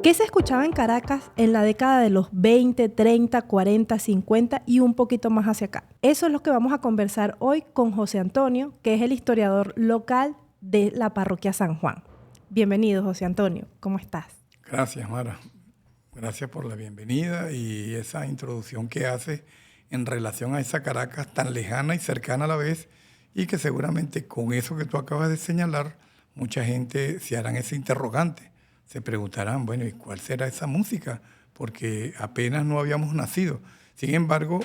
¿Qué se escuchaba en Caracas en la década de los 20, 30, 40, 50 y un poquito más hacia acá? Eso es lo que vamos a conversar hoy con José Antonio, que es el historiador local de la parroquia San Juan. Bienvenido, José Antonio. ¿Cómo estás? Gracias, Mara. Gracias por la bienvenida y esa introducción que hace en relación a esa Caracas tan lejana y cercana a la vez, y que seguramente con eso que tú acabas de señalar, mucha gente se harán ese interrogante. Se preguntarán, bueno, ¿y cuál será esa música? Porque apenas no habíamos nacido. Sin embargo,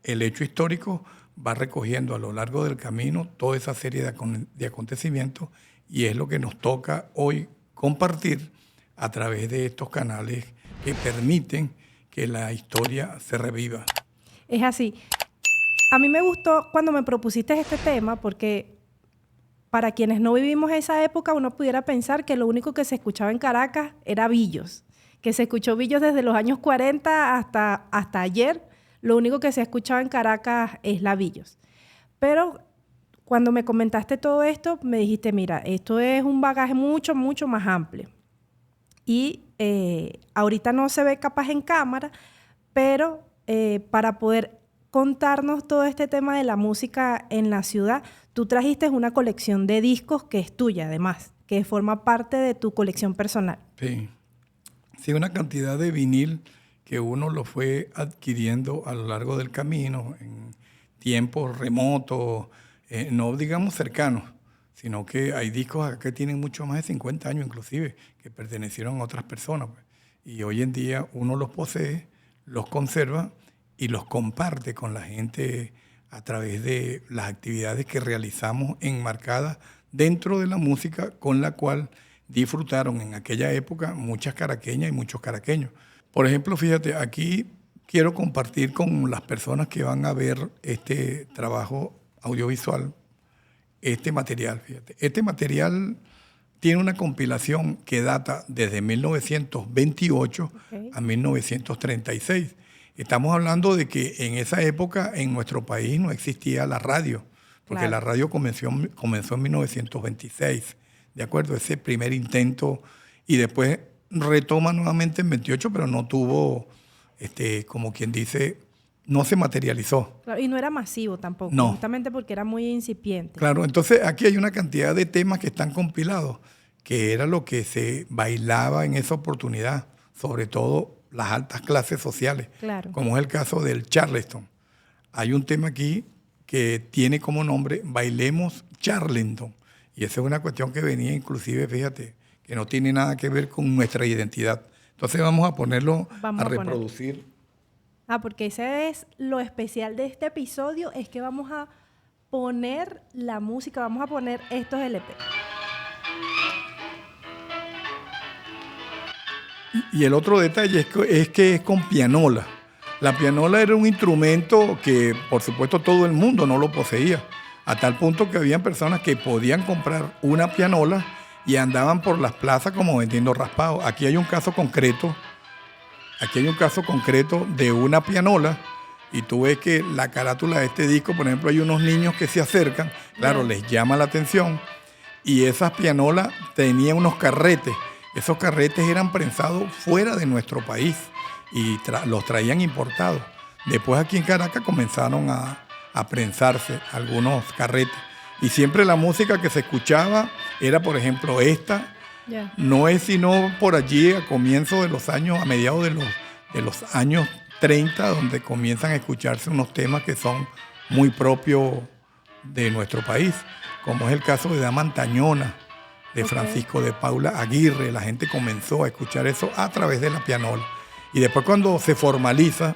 el hecho histórico va recogiendo a lo largo del camino toda esa serie de acontecimientos, y es lo que nos toca hoy compartir a través de estos canales que permiten que la historia se reviva. Es así. A mí me gustó cuando me propusiste este tema porque para quienes no vivimos esa época, uno pudiera pensar que lo único que se escuchaba en Caracas era Billos, que se escuchó Billos desde los años 40 hasta ayer. Lo único que se escuchaba en Caracas es la Billos. Pero cuando me comentaste todo esto, me dijiste, mira, esto es un bagaje mucho, mucho más amplio. Y ahorita no se ve capaz en cámara, pero para poder contarnos todo este tema de la música en la ciudad, tú trajiste una colección de discos que es tuya, además, que forma parte de tu colección personal. Sí, una cantidad de vinil que uno lo fue adquiriendo a lo largo del camino, en tiempos remotos, no digamos cercanos, sino que hay discos acá que tienen mucho más de 50 años inclusive, que pertenecieron a otras personas, pues. Y hoy en día uno los posee, los conserva y los comparte con la gente a través de las actividades que realizamos enmarcadas dentro de la música con la cual disfrutaron en aquella época muchas caraqueñas y muchos caraqueños. Por ejemplo, fíjate, aquí quiero compartir con las personas que van a ver este trabajo audiovisual este material, fíjate. Este material tiene una compilación que data desde 1928 a 1936. Estamos hablando de que en esa época en nuestro país no existía la radio, porque la radio comenzó en 1926, ¿de acuerdo? Ese primer intento, y después retoma nuevamente en 28, pero no tuvo, como quien dice, no se materializó. Claro, y no era masivo tampoco, no. Justamente porque era muy incipiente. Claro, entonces aquí hay una cantidad de temas que están compilados, que era lo que se bailaba en esa oportunidad, sobre todo las altas clases sociales, claro, como es el caso del Charleston. Hay un tema aquí que tiene como nombre Bailemos Charleston, y esa es una cuestión que venía inclusive, fíjate, que no tiene nada que ver con nuestra identidad. Entonces vamos a ponerlo, a reproducir. Porque ese es lo especial de este episodio, es que vamos a poner la música, vamos a poner estos LP. Y el otro detalle es que es con pianola. La pianola era un instrumento que, por supuesto, todo el mundo no lo poseía, a tal punto que habían personas que podían comprar una pianola y andaban por las plazas como vendiendo raspados. Aquí hay un caso concreto de una pianola, y tú ves que la carátula de este disco, por ejemplo, hay unos niños que se acercan, claro, les llama la atención, y esas pianolas tenían unos carretes. Esos carretes eran prensados fuera de nuestro país y los traían importados. Después aquí en Caracas comenzaron a prensarse algunos carretes. Y siempre la música que se escuchaba era, por ejemplo, esta. No es sino por allí a comienzos de los años, a mediados de los años 30, donde comienzan a escucharse unos temas que son muy propios de nuestro país, como es el caso de Dama Antañona, de Francisco de Paula Aguirre. La gente comenzó a escuchar eso a través de la pianola. Y después, cuando se formaliza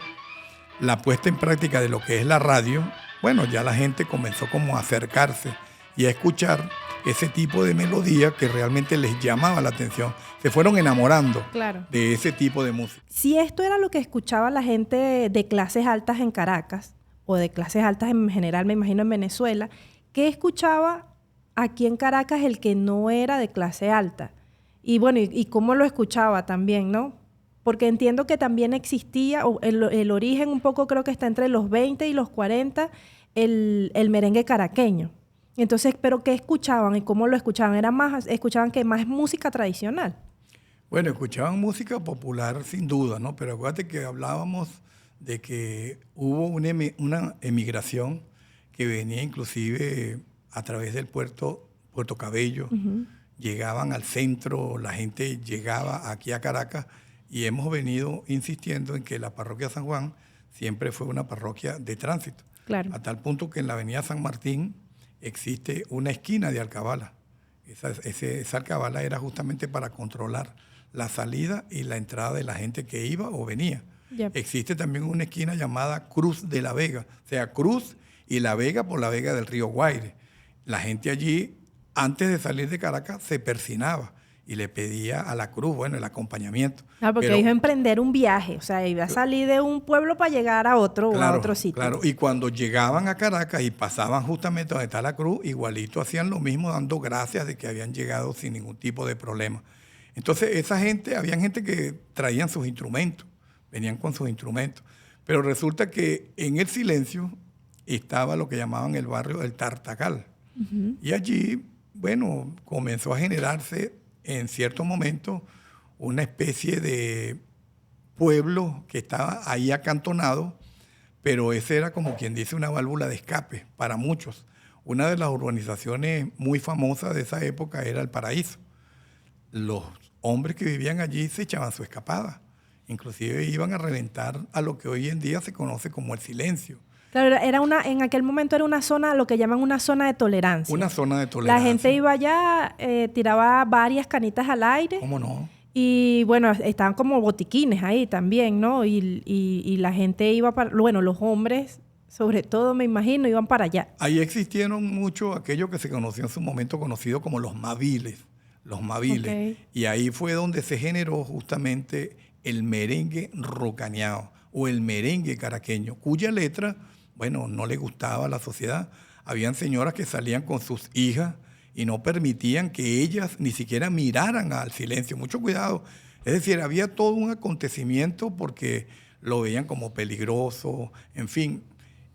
la puesta en práctica de lo que es la radio, bueno, ya la gente comenzó como a acercarse y a escuchar ese tipo de melodía que realmente les llamaba la atención. Se fueron enamorando de ese tipo de música. Si esto era lo que escuchaba la gente de clases altas en Caracas, o de clases altas en general, me imagino en Venezuela, ¿qué escuchaba aquí en Caracas el que no era de clase alta? Y bueno, y cómo lo escuchaba también, ¿no? Porque entiendo que también existía, o el origen un poco creo que está entre los 20 y los 40, el merengue caraqueño. Entonces, ¿pero qué escuchaban y cómo lo escuchaban? ¿Escuchaban que más música tradicional? Bueno, escuchaban música popular sin duda, ¿no? Pero acuérdate que hablábamos de que hubo una emigración que venía inclusive a través del Puerto Cabello, llegaban al centro, la gente llegaba aquí a Caracas y hemos venido insistiendo en que la parroquia San Juan siempre fue una parroquia de tránsito. Claro. A tal punto que en la avenida San Martín existe una esquina de alcabala. Esa alcabala era justamente para controlar la salida y la entrada de la gente que iba o venía. Yep. Existe también una esquina llamada Cruz de la Vega, o sea, Cruz y La Vega por la Vega del río Guaire. La gente allí, antes de salir de Caracas, se persinaba y le pedía a la cruz, bueno, el acompañamiento. Porque iba a emprender un viaje, o sea, iba a salir de un pueblo para llegar a otro o a otro sitio. Claro, y cuando llegaban a Caracas y pasaban justamente donde está la cruz, igualito hacían lo mismo, dando gracias de que habían llegado sin ningún tipo de problema. Entonces, esa gente, había gente que traían sus instrumentos, venían con sus instrumentos, pero resulta que en el silencio estaba lo que llamaban el barrio del Tartagal. Y allí, bueno, comenzó a generarse en cierto momento una especie de pueblo que estaba ahí acantonado, pero ese era como quien dice una válvula de escape para muchos. Una de las urbanizaciones muy famosas de esa época era El Paraíso. Los hombres que vivían allí se echaban su escapada, inclusive iban a reventar a lo que hoy en día se conoce como el silencio. Claro, en aquel momento era una zona, lo que llaman una zona de tolerancia. Una zona de tolerancia. La gente iba allá, tiraba varias canitas al aire. ¿Cómo no? Y bueno, estaban como botiquines ahí también, ¿no? Y la gente iba para, bueno, los hombres, sobre todo, me imagino, iban para allá. Ahí existieron mucho aquello que se conoció en su momento conocido como los maviles. Los maviles. Okay. Y ahí fue donde se generó justamente el merengue rocaneado o el merengue caraqueño, cuya letra, bueno, no le gustaba a la sociedad. Habían señoras que salían con sus hijas y no permitían que ellas ni siquiera miraran al silencio. Mucho cuidado. Es decir, había todo un acontecimiento porque lo veían como peligroso, en fin.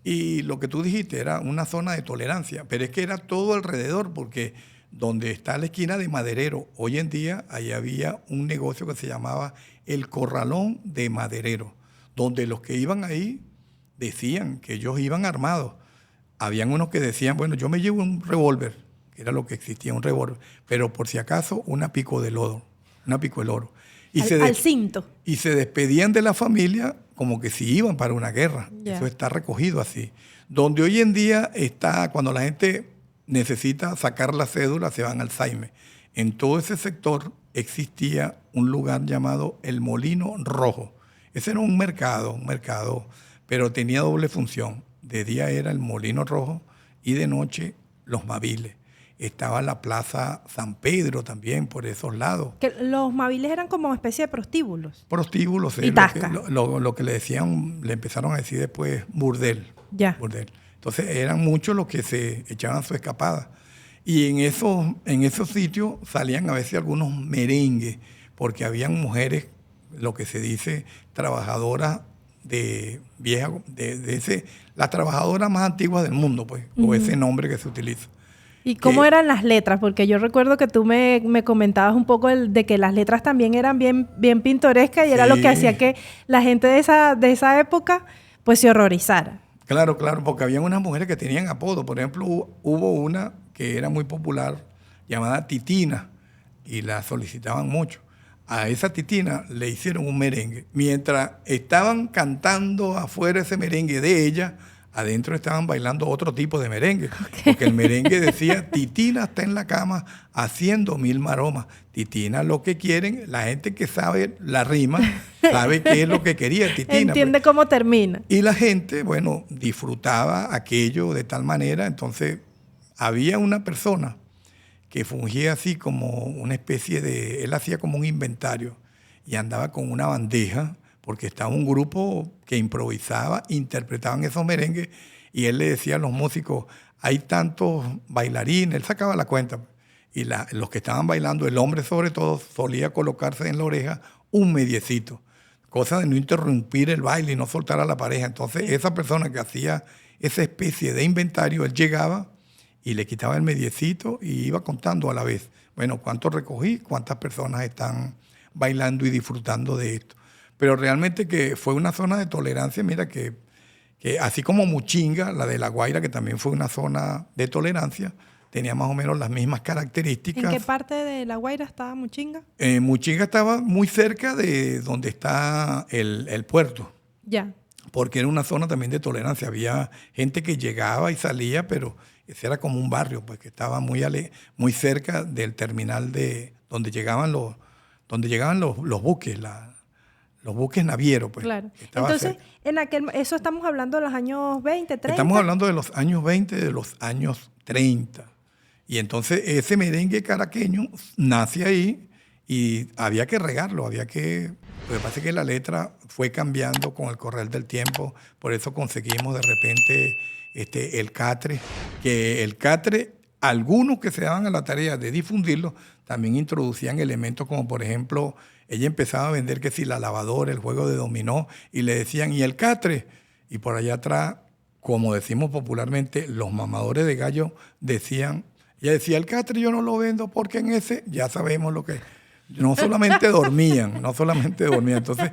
Y lo que tú dijiste era una zona de tolerancia, pero es que era todo alrededor porque donde está la esquina de Maderero, hoy en día ahí había un negocio que se llamaba El Corralón de Maderero, donde los que iban ahí decían que ellos iban armados. Habían unos que decían, bueno, yo me llevo un revólver, que era lo que existía, un revólver, pero por si acaso una pico de oro. Y al cinto. Y se despedían de la familia como que si iban para una guerra. Yeah. Eso está recogido así. Donde hoy en día está, cuando la gente necesita sacar la cédula, se van al Saime. En todo ese sector existía un lugar llamado El Molino Rojo. Ese era un mercado, pero tenía doble función. De día era el Molino Rojo y de noche los Maviles. Estaba la Plaza San Pedro también por esos lados. Que los Maviles eran como especie de prostíbulos. Prostíbulos. Y tasca. Lo que le decían, le empezaron a decir después burdel. Ya. Burdel. Entonces eran muchos los que se echaban su escapada. Y en esos sitios salían a veces algunos merengues, porque habían mujeres, lo que se dice, trabajadoras las trabajadoras más antiguas del mundo, pues, o ese nombre que se utiliza. ¿Y cómo eran las letras? Porque yo recuerdo que tú me comentabas un poco de que las letras también eran bien pintorescas y era lo que hacía que la gente de esa época pues se horrorizara. Claro, porque había unas mujeres que tenían apodo. Por ejemplo, hubo una que era muy popular llamada Titina y la solicitaban mucho. A esa Titina le hicieron un merengue. Mientras estaban cantando afuera ese merengue de ella, adentro estaban bailando otro tipo de merengue. Okay. Porque el merengue decía, Titina está en la cama haciendo 1000 maromas. Titina lo que quieren, la gente que sabe la rima, sabe qué es lo que quería Titina. Entiende cómo termina. Y la gente, bueno, disfrutaba aquello de tal manera. Entonces, había una persona que fungía así como una especie de... Él hacía como un inventario y andaba con una bandeja porque estaba un grupo que improvisaba, interpretaban esos merengues y él le decía a los músicos, hay tantos bailarines, él sacaba la cuenta. Y los que estaban bailando, el hombre sobre todo, solía colocarse en la oreja un mediecito, cosa de no interrumpir el baile y no soltar a la pareja. Entonces esa persona que hacía esa especie de inventario, él llegaba y le quitaba el mediecito y iba contando a la vez. Bueno, ¿cuánto recogí? ¿Cuántas personas están bailando y disfrutando de esto. Pero realmente que fue una zona de tolerancia, mira que así como Muchinga, la de La Guaira, que también fue una zona de tolerancia, tenía más o menos las mismas características. ¿En qué parte de La Guaira estaba Muchinga? Muchinga estaba muy cerca de donde está el puerto. Ya. Porque era una zona también de tolerancia. Había gente que llegaba y salía, pero ese era como un barrio, pues que estaba muy cerca del terminal de donde llegaban los buques, los buques navieros. Pues, claro. Entonces, eso estamos hablando de los años 20, 30. Estamos hablando de los años 20, de los años 30. Y entonces ese merengue caraqueño nace ahí y había que regarlo, Lo que pasa es que la letra fue cambiando con el correr del tiempo, por eso conseguimos de repente el catre, que el catre, algunos que se daban a la tarea de difundirlo, también introducían elementos como por ejemplo, ella empezaba a vender que si la lavadora, el juego de dominó, y le decían, ¿y el catre? Y por allá atrás, como decimos popularmente, los mamadores de gallo decían, ella decía, el catre yo no lo vendo porque en ese ya sabemos lo que... No solamente dormían. Entonces,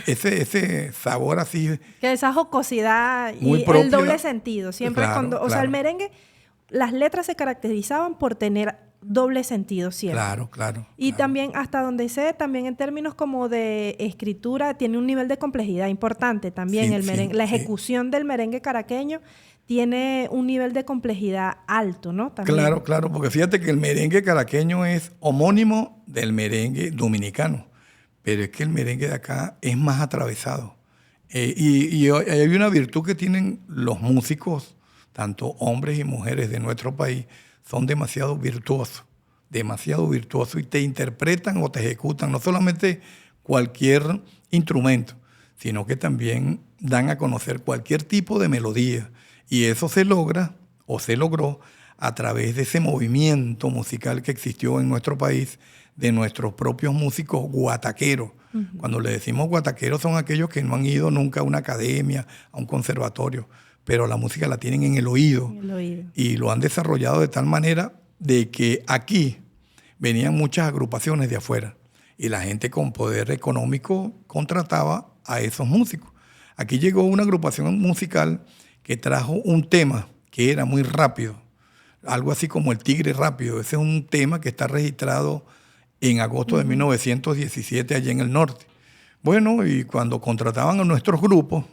ese sabor así... Que esa jocosidad y propia, el doble sentido. Siempre claro, o sea, el merengue, las letras se caracterizaban por tener doble sentido siempre. Claro. Y también, hasta donde sé, también en términos como de escritura, tiene un nivel de complejidad importante también el merengue. La ejecución del merengue caraqueño tiene un nivel de complejidad alto, ¿no? También. Claro, porque fíjate que el merengue caraqueño es homónimo del merengue dominicano, pero es que el merengue de acá es más atravesado. Y hay una virtud que tienen los músicos, tanto hombres y mujeres de nuestro país, son demasiado virtuosos, y te interpretan o te ejecutan no solamente cualquier instrumento, sino que también dan a conocer cualquier tipo de melodía. Y eso se logra o se logró a través de ese movimiento musical que existió en nuestro país, de nuestros propios músicos guataqueros. Uh-huh. Cuando le decimos guataqueros son aquellos que no han ido nunca a una academia, a un conservatorio, pero la música la tienen en el oído. Y lo han desarrollado de tal manera de que aquí venían muchas agrupaciones de afuera y la gente con poder económico contrataba a esos músicos. Aquí llegó una agrupación musical que trajo un tema que era muy rápido, algo así como el Tigre Rápido. Ese es un tema que está registrado en agosto de 1917 allá en el norte. Bueno, y cuando contrataban a nuestros grupos,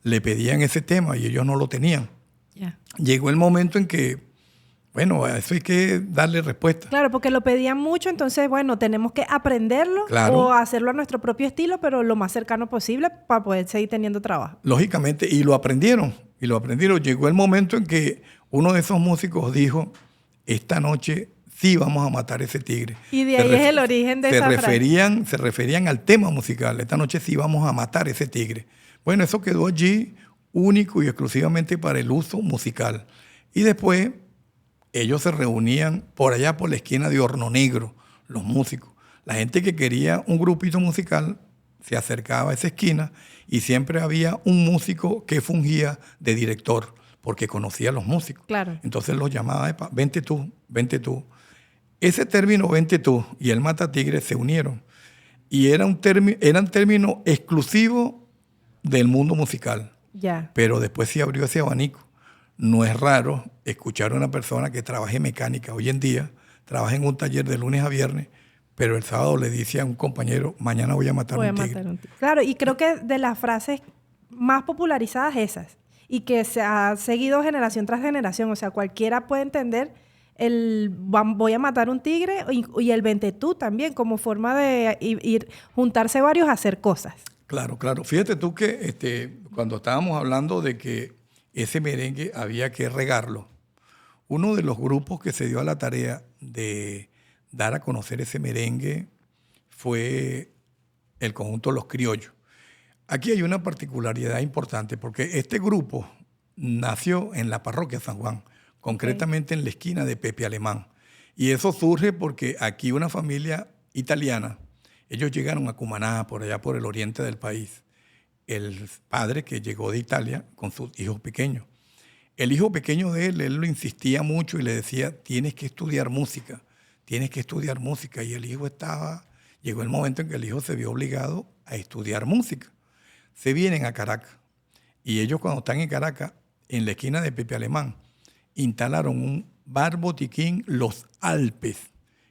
le pedían ese tema y ellos no lo tenían. Yeah. Llegó el momento en que, bueno, a eso hay que darle respuesta. Claro, porque lo pedían mucho, entonces, bueno, tenemos que aprenderlo o hacerlo a nuestro propio estilo, pero lo más cercano posible para poder seguir teniendo trabajo. Lógicamente, y lo aprendieron. Llegó el momento en que uno de esos músicos dijo, esta noche sí vamos a matar ese tigre. Y de ahí es el origen de esa frase. Se referían al tema musical, esta noche sí vamos a matar ese tigre. Bueno, eso quedó allí único y exclusivamente para el uso musical. Y después ellos se reunían por allá por la esquina de Horno Negro, los músicos. La gente que quería un grupito musical se acercaba a esa esquina y siempre había un músico que fungía de director porque conocía a los músicos. Claro. Entonces los llamaba, vente tú. Ese término, vente tú, y el matatigre se unieron. Y eran términos exclusivos del mundo musical. Ya. Pero después se abrió ese abanico. No es raro escuchar a una persona que trabaje mecánica hoy en día, trabaja en un taller de lunes a viernes, pero el sábado le dice a un compañero, mañana voy a matar un tigre. Claro, y creo que de las frases más popularizadas esas, y que se ha seguido generación tras generación, o sea, cualquiera puede entender el voy a matar un tigre y el vente tú también, como forma de ir juntarse varios a hacer cosas. Claro. Fíjate tú que cuando estábamos hablando de que ese merengue había que regarlo, uno de los grupos que se dio a la tarea de dar a conocer ese merengue fue el conjunto Los Criollos. Aquí hay una particularidad importante porque este grupo nació en la parroquia San Juan, concretamente en la esquina de Pepe Alemán. Y eso surge porque aquí una familia italiana, ellos llegaron a Cumaná, por allá por el oriente del país. El padre que llegó de Italia con sus hijos pequeños. El hijo pequeño de él lo insistía mucho y le decía, tienes que estudiar música. Y el hijo estaba llegó el momento en que el hijo se vio obligado a estudiar música. Se vienen a Caracas. Y ellos cuando están en Caracas, en la esquina de Pepe Alemán, instalaron un bar botiquín Los Alpes.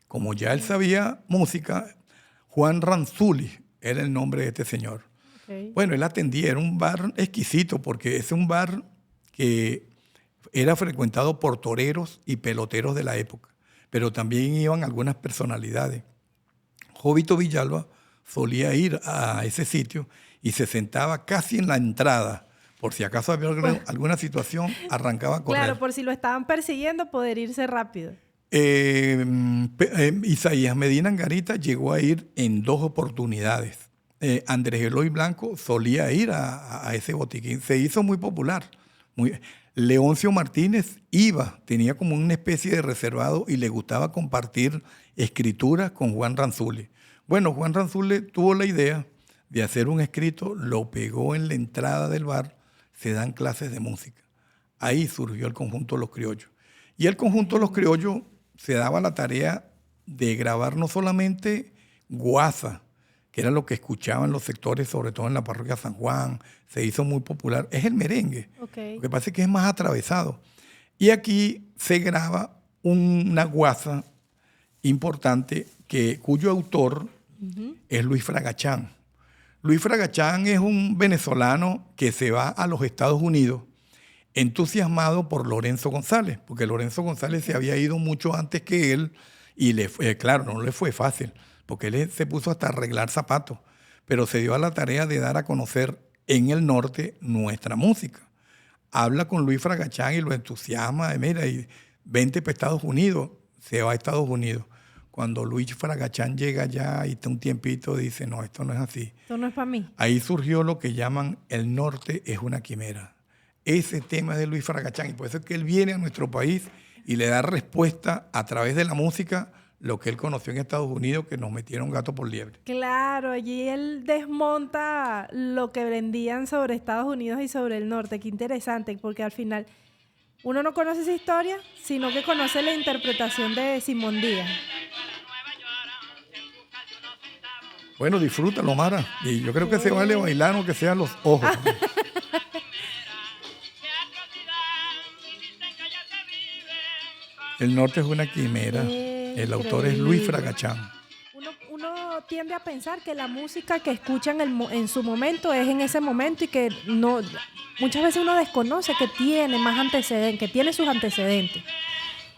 Como ya él sabía música, Juan Ranzuli era el nombre de este señor. Okay. Bueno, él atendía, era un bar exquisito porque es un bar que era frecuentado por toreros y peloteros de la época, pero también iban algunas personalidades. Jovito Villalba solía ir a ese sitio y se sentaba casi en la entrada. Por si acaso había alguna situación, arrancaba a correr. Claro, por si lo estaban persiguiendo, poder irse rápido. Isaías Medina Angarita llegó a ir en 2 oportunidades. Andrés Eloy Blanco solía ir a ese botiquín. Se hizo muy popular. Leoncio Martínez iba, tenía como una especie de reservado y le gustaba compartir escrituras con Juan Ranzuli. Bueno, Juan Ranzuli tuvo la idea de hacer un escrito, lo pegó en la entrada del bar, se dan clases de música. Ahí surgió el conjunto Los Criollos. Y el conjunto Los Criollos se daba la tarea de grabar no solamente guasa, que era lo que escuchaban los sectores, sobre todo en la parroquia San Juan, se hizo muy popular, es el merengue. Okay. Lo que pasa es que es más atravesado. Y aquí se graba una guasa importante cuyo autor es Luis Fragachán. Luis Fragachán es un venezolano que se va a los Estados Unidos entusiasmado por Lorenzo González, porque Lorenzo González se había ido mucho antes que él y claro, no le fue fácil, porque él se puso hasta a arreglar zapatos, pero se dio a la tarea de dar a conocer en el norte nuestra música. Habla con Luis Fragachán y lo entusiasma, mira, y vente para Estados Unidos, se va a Estados Unidos. Cuando Luis Fragachán llega allá y está un tiempito, dice, no, esto no es así. Esto no es para mí. Ahí surgió lo que llaman el norte es una quimera. Ese tema es de Luis Fragachán y por eso es que él viene a nuestro país y le da respuesta a través de la música lo que él conoció en Estados Unidos, que nos metieron gato por liebre. Claro, allí él desmonta lo que vendían sobre Estados Unidos y sobre el norte. Qué interesante, porque al final uno no conoce esa historia, sino que conoce la interpretación de Simón Díaz. Bueno, disfrútalo, Mara. Y yo creo que se vale bailar aunque sean los ojos. El norte es una quimera. El autor es Luis Fragachán. Uno tiende a pensar que la música que escuchan en su momento es en ese momento y que no, muchas veces uno desconoce que tiene más antecedentes, que tiene sus antecedentes.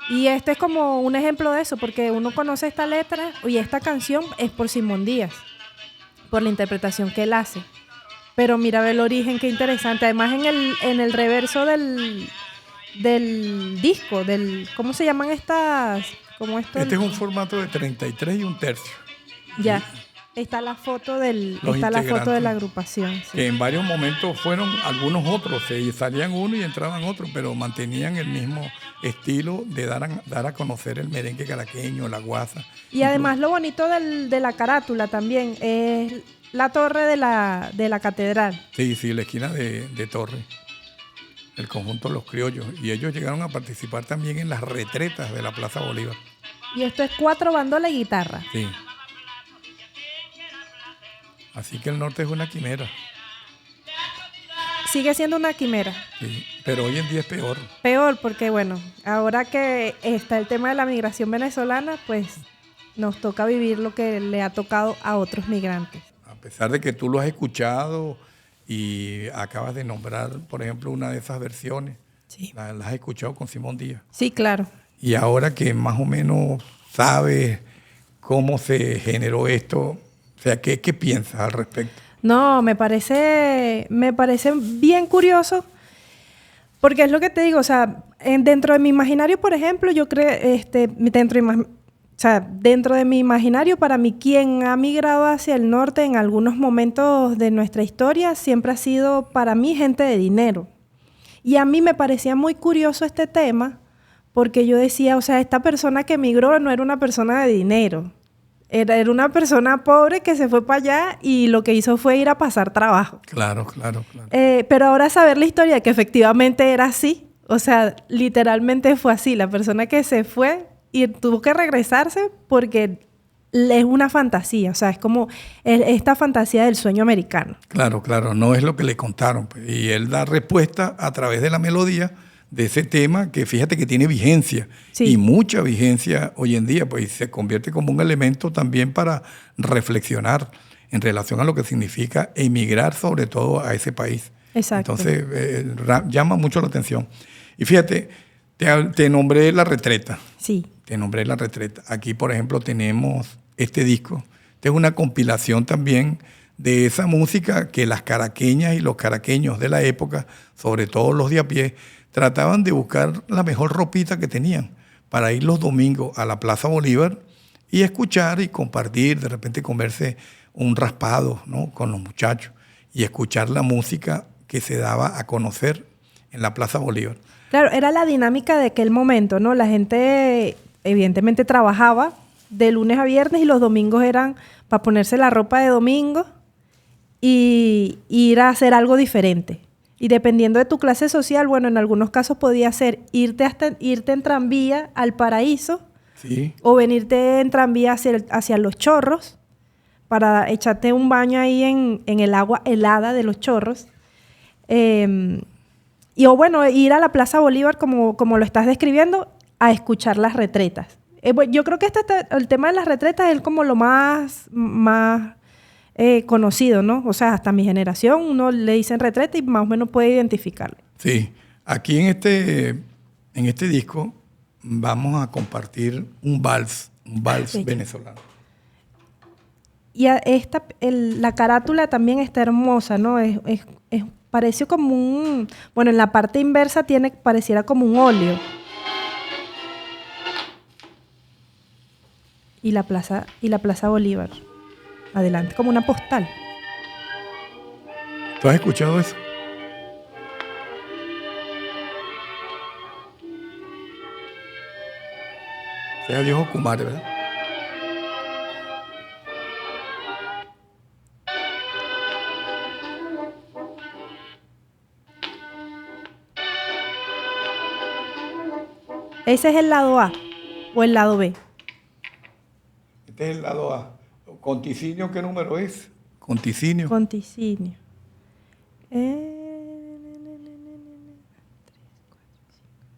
Y este es como un ejemplo de eso, porque uno conoce esta letra y esta canción es por Simón Díaz, por la interpretación que él hace. Pero mira, ve el origen, qué interesante. Además, en el reverso del disco, ¿cómo se llaman estas? Como esto, este es un formato de 33 y un tercio. Ya, está la foto de la agrupación. Sí. Que en varios momentos fueron algunos otros, salían uno y entraban otros, pero mantenían el mismo estilo de dar a conocer el merengue caraqueño, la guasa. Y además lo bonito de la carátula también es la torre de la catedral. Sí, la esquina de Torre. El conjunto Los Criollos, y ellos llegaron a participar también en las retretas de la Plaza Bolívar. Y esto es 4 bandolas y guitarra. Sí. Así que el norte es una quimera. Sigue siendo una quimera. Sí, pero hoy en día es peor. Peor porque, bueno, ahora que está el tema de la migración venezolana, pues nos toca vivir lo que le ha tocado a otros migrantes. A pesar de que tú lo has escuchado y acabas de nombrar, por ejemplo, una de esas versiones. Sí. La has escuchado con Simón Díaz. Sí, claro. Y ahora que más o menos sabes cómo se generó esto, o sea, ¿qué piensas al respecto? No, me parece bien curioso, porque es lo que te digo, o sea, dentro de mi imaginario, por ejemplo, yo creo, dentro de mi imaginario, para mí, quien ha migrado hacia el norte en algunos momentos de nuestra historia siempre ha sido, para mí, gente de dinero. Y a mí me parecía muy curioso este tema, porque yo decía, o sea, esta persona que migró no era una persona de dinero. Era una persona pobre que se fue para allá y lo que hizo fue ir a pasar trabajo. Claro. Pero ahora saber la historia, que efectivamente era así, o sea, literalmente fue así. La persona que se fue y tuvo que regresarse porque es una fantasía, o sea, es como esta fantasía del sueño americano. Claro, no es lo que le contaron, pues. Y él da respuesta a través de la melodía de ese tema que fíjate que tiene vigencia, Sí. y mucha vigencia hoy en día, pues, y se convierte como un elemento también para reflexionar en relación a lo que significa emigrar, sobre todo a ese país. Exacto. Entonces, llama mucho la atención. Y fíjate, te nombré La Retreta. Sí. Te nombré La Retreta. Aquí, por ejemplo, tenemos este disco. Esta es una compilación también de esa música que las caraqueñas y los caraqueños de la época, sobre todo los de a pie, trataban de buscar la mejor ropita que tenían para ir los domingos a la Plaza Bolívar y escuchar y compartir, de repente comerse un raspado, ¿no?, con los muchachos y escuchar la música que se daba a conocer en la Plaza Bolívar. Claro, era la dinámica de aquel momento, ¿no? La gente evidentemente trabajaba de lunes a viernes y los domingos eran para ponerse la ropa de domingo y ir a hacer algo diferente. Y dependiendo de tu clase social, bueno, en algunos casos podía ser irte en tranvía al Paraíso, Sí. o venirte en tranvía hacia Los Chorros para echarte un baño ahí en el agua helada de Los Chorros. O bueno, ir a la Plaza Bolívar, como lo estás describiendo, a escuchar las retretas. Yo creo que el tema de las retretas es como lo más conocido, ¿no? O sea, hasta mi generación uno le dicen retreta y más o menos puede identificarlo. Sí. Aquí en este disco vamos a compartir un vals venezolano. Y la carátula también está hermosa, ¿no? Parece como bueno, en la parte inversa pareciera como un óleo. Y la Plaza Bolívar. Adelante, como una postal. ¿Tú has escuchado eso? Sea Dios Ocumare, ¿verdad? ¿Ese es el lado A o el lado B? Este es el lado A. ¿Conticinio qué número es? Conticinio. Conticinio.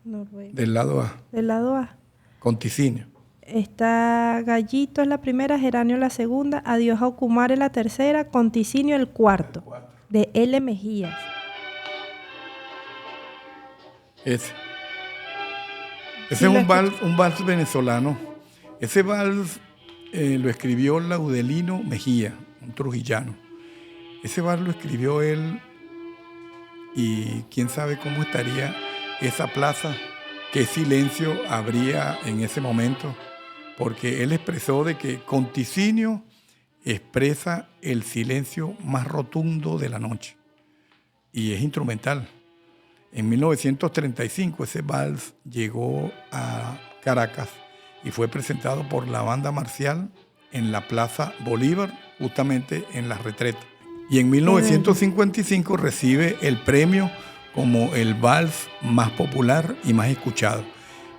Noruega. Del lado A. Del lado A. Conticinio. Está Gallito es la primera, Geranio la segunda, Adiós a Ocumare la tercera, Conticinio el cuarto. De L. Mejías. Ese Sí, es un vals venezolano. Ese vals lo escribió Laudelino Mejía, un trujillano. Ese vals lo escribió él y quién sabe cómo estaría esa plaza, qué silencio habría en ese momento, porque él expresó de que Conticinio expresa el silencio más rotundo de la noche y es instrumental. En 1935 ese vals llegó a Caracas y fue presentado por la banda marcial en la Plaza Bolívar, justamente en Las Retretas. Y en 1955 recibe el premio como el vals más popular y más escuchado.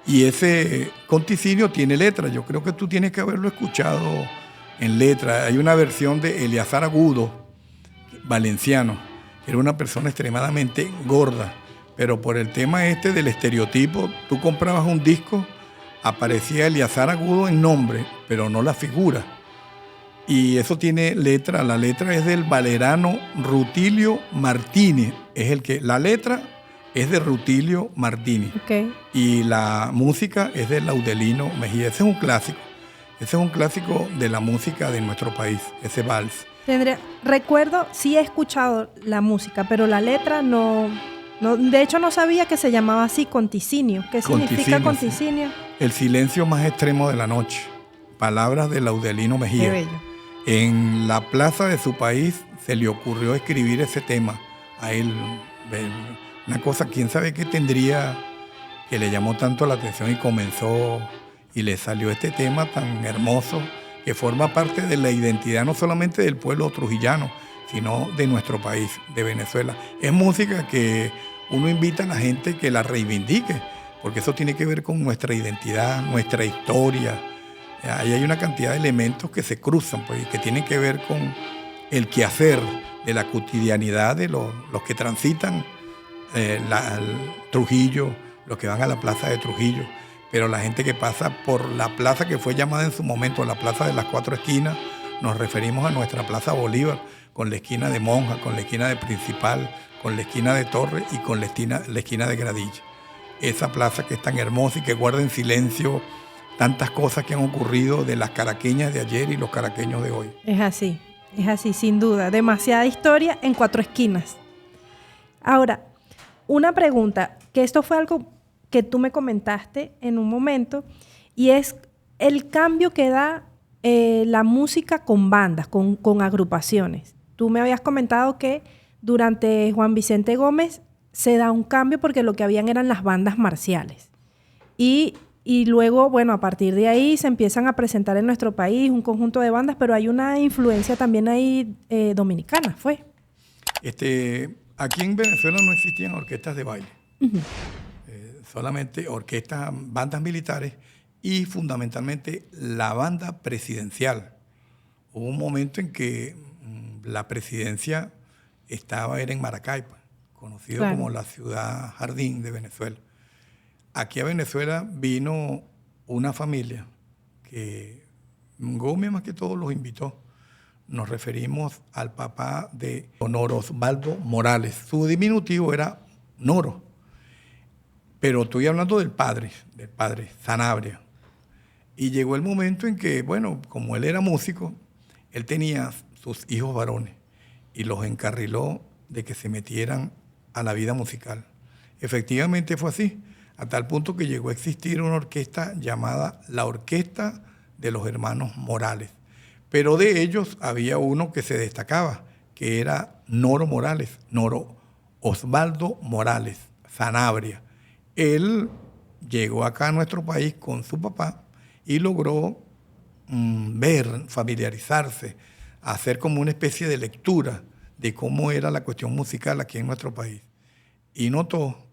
Y ese Conticinio tiene letra, yo creo que tú tienes que haberlo escuchado en letra. Hay una versión de Eleazar Agudo, valenciano, que era una persona extremadamente gorda, pero por el tema del estereotipo, tú comprabas un disco, aparecía Eleazar Agudo en nombre, pero no la figura. Y eso tiene letra, la letra es del valerano Rutilio Martínez, la letra es de Rutilio Martínez. Okay. Y la música es de Laudelino Mejía. Ese es un clásico de la música de nuestro país, ese vals. Recuerdo, sí he escuchado la música, pero la letra no, de hecho no sabía que se llamaba así, Conticinio. ¿Qué significa Conticinio? Sí. El silencio más extremo de la noche. Palabras de Laudelino Mejía. Qué bello. En la plaza de su país se le ocurrió escribir ese tema a él. Una cosa, quién sabe qué tendría que le llamó tanto la atención y comenzó y le salió este tema tan hermoso que forma parte de la identidad no solamente del pueblo trujillano, sino de nuestro país, de Venezuela. Es música que uno invita a la gente que la reivindique, porque eso tiene que ver con nuestra identidad, nuestra historia, Ahí hay una cantidad de elementos que se cruzan, pues, y que tienen que ver con el quehacer de la cotidianidad de los que transitan Trujillo, los que van a la plaza de Trujillo, pero la gente que pasa por la plaza que fue llamada en su momento la Plaza de las Cuatro Esquinas, nos referimos a nuestra Plaza Bolívar, con la esquina de Monja, con la esquina de Principal, con la esquina de Torre y con la esquina de Gradilla. Esa plaza que es tan hermosa y que guarda en silencio tantas cosas que han ocurrido de las caraqueñas de ayer y los caraqueños de hoy. Es así, sin duda. Demasiada historia en 4 esquinas. Ahora, una pregunta, que esto fue algo que tú me comentaste en un momento, y es el cambio que da la música con bandas, con agrupaciones. Tú me habías comentado que durante Juan Vicente Gómez se da un cambio porque lo que habían eran las bandas marciales. Y luego, bueno, a partir de ahí se empiezan a presentar en nuestro país un conjunto de bandas, pero hay una influencia también ahí dominicana, ¿fue? Aquí en Venezuela no existían orquestas de baile. Uh-huh. Solamente orquestas, bandas militares y fundamentalmente la banda presidencial. Hubo un momento en que la presidencia era en Maracaibo, conocido claro, como la ciudad jardín de Venezuela. Aquí a Venezuela vino una familia que Gómez más que todo los invitó. Nos referimos al papá de Noro Osvaldo Morales. Su diminutivo era Noro. Pero estoy hablando del padre Sanabria. Y llegó el momento en que, bueno, como él era músico, él tenía sus hijos varones y los encarriló de que se metieran a la vida musical. Efectivamente fue así, a tal punto que llegó a existir una orquesta llamada la Orquesta de los Hermanos Morales. Pero de ellos había uno que se destacaba, que era Noro Morales, Noro Osvaldo Morales, Sanabria. Él llegó acá a nuestro país con su papá y logró familiarizarse, hacer como una especie de lectura de cómo era la cuestión musical aquí en nuestro país. Y notó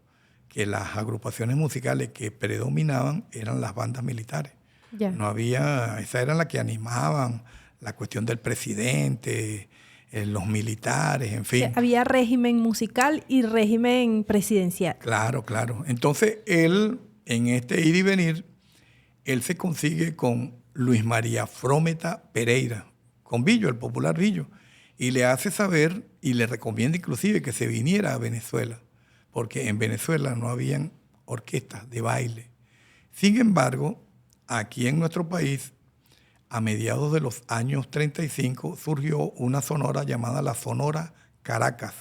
que las agrupaciones musicales que predominaban eran las bandas militares. Yeah. No había, esas eran las que animaban la cuestión del presidente, los militares, en fin. Había régimen musical y régimen presidencial. Claro, claro. Entonces él, en este ir y venir, él se consigue con Luis María Frómeta Pereira, con Billo, el popular Billo, y le hace saber y le recomienda inclusive que se viniera a Venezuela, porque en Venezuela no habían orquestas de baile. Sin embargo, aquí en nuestro país, a mediados de los años 35, surgió una sonora llamada la Sonora Caracas,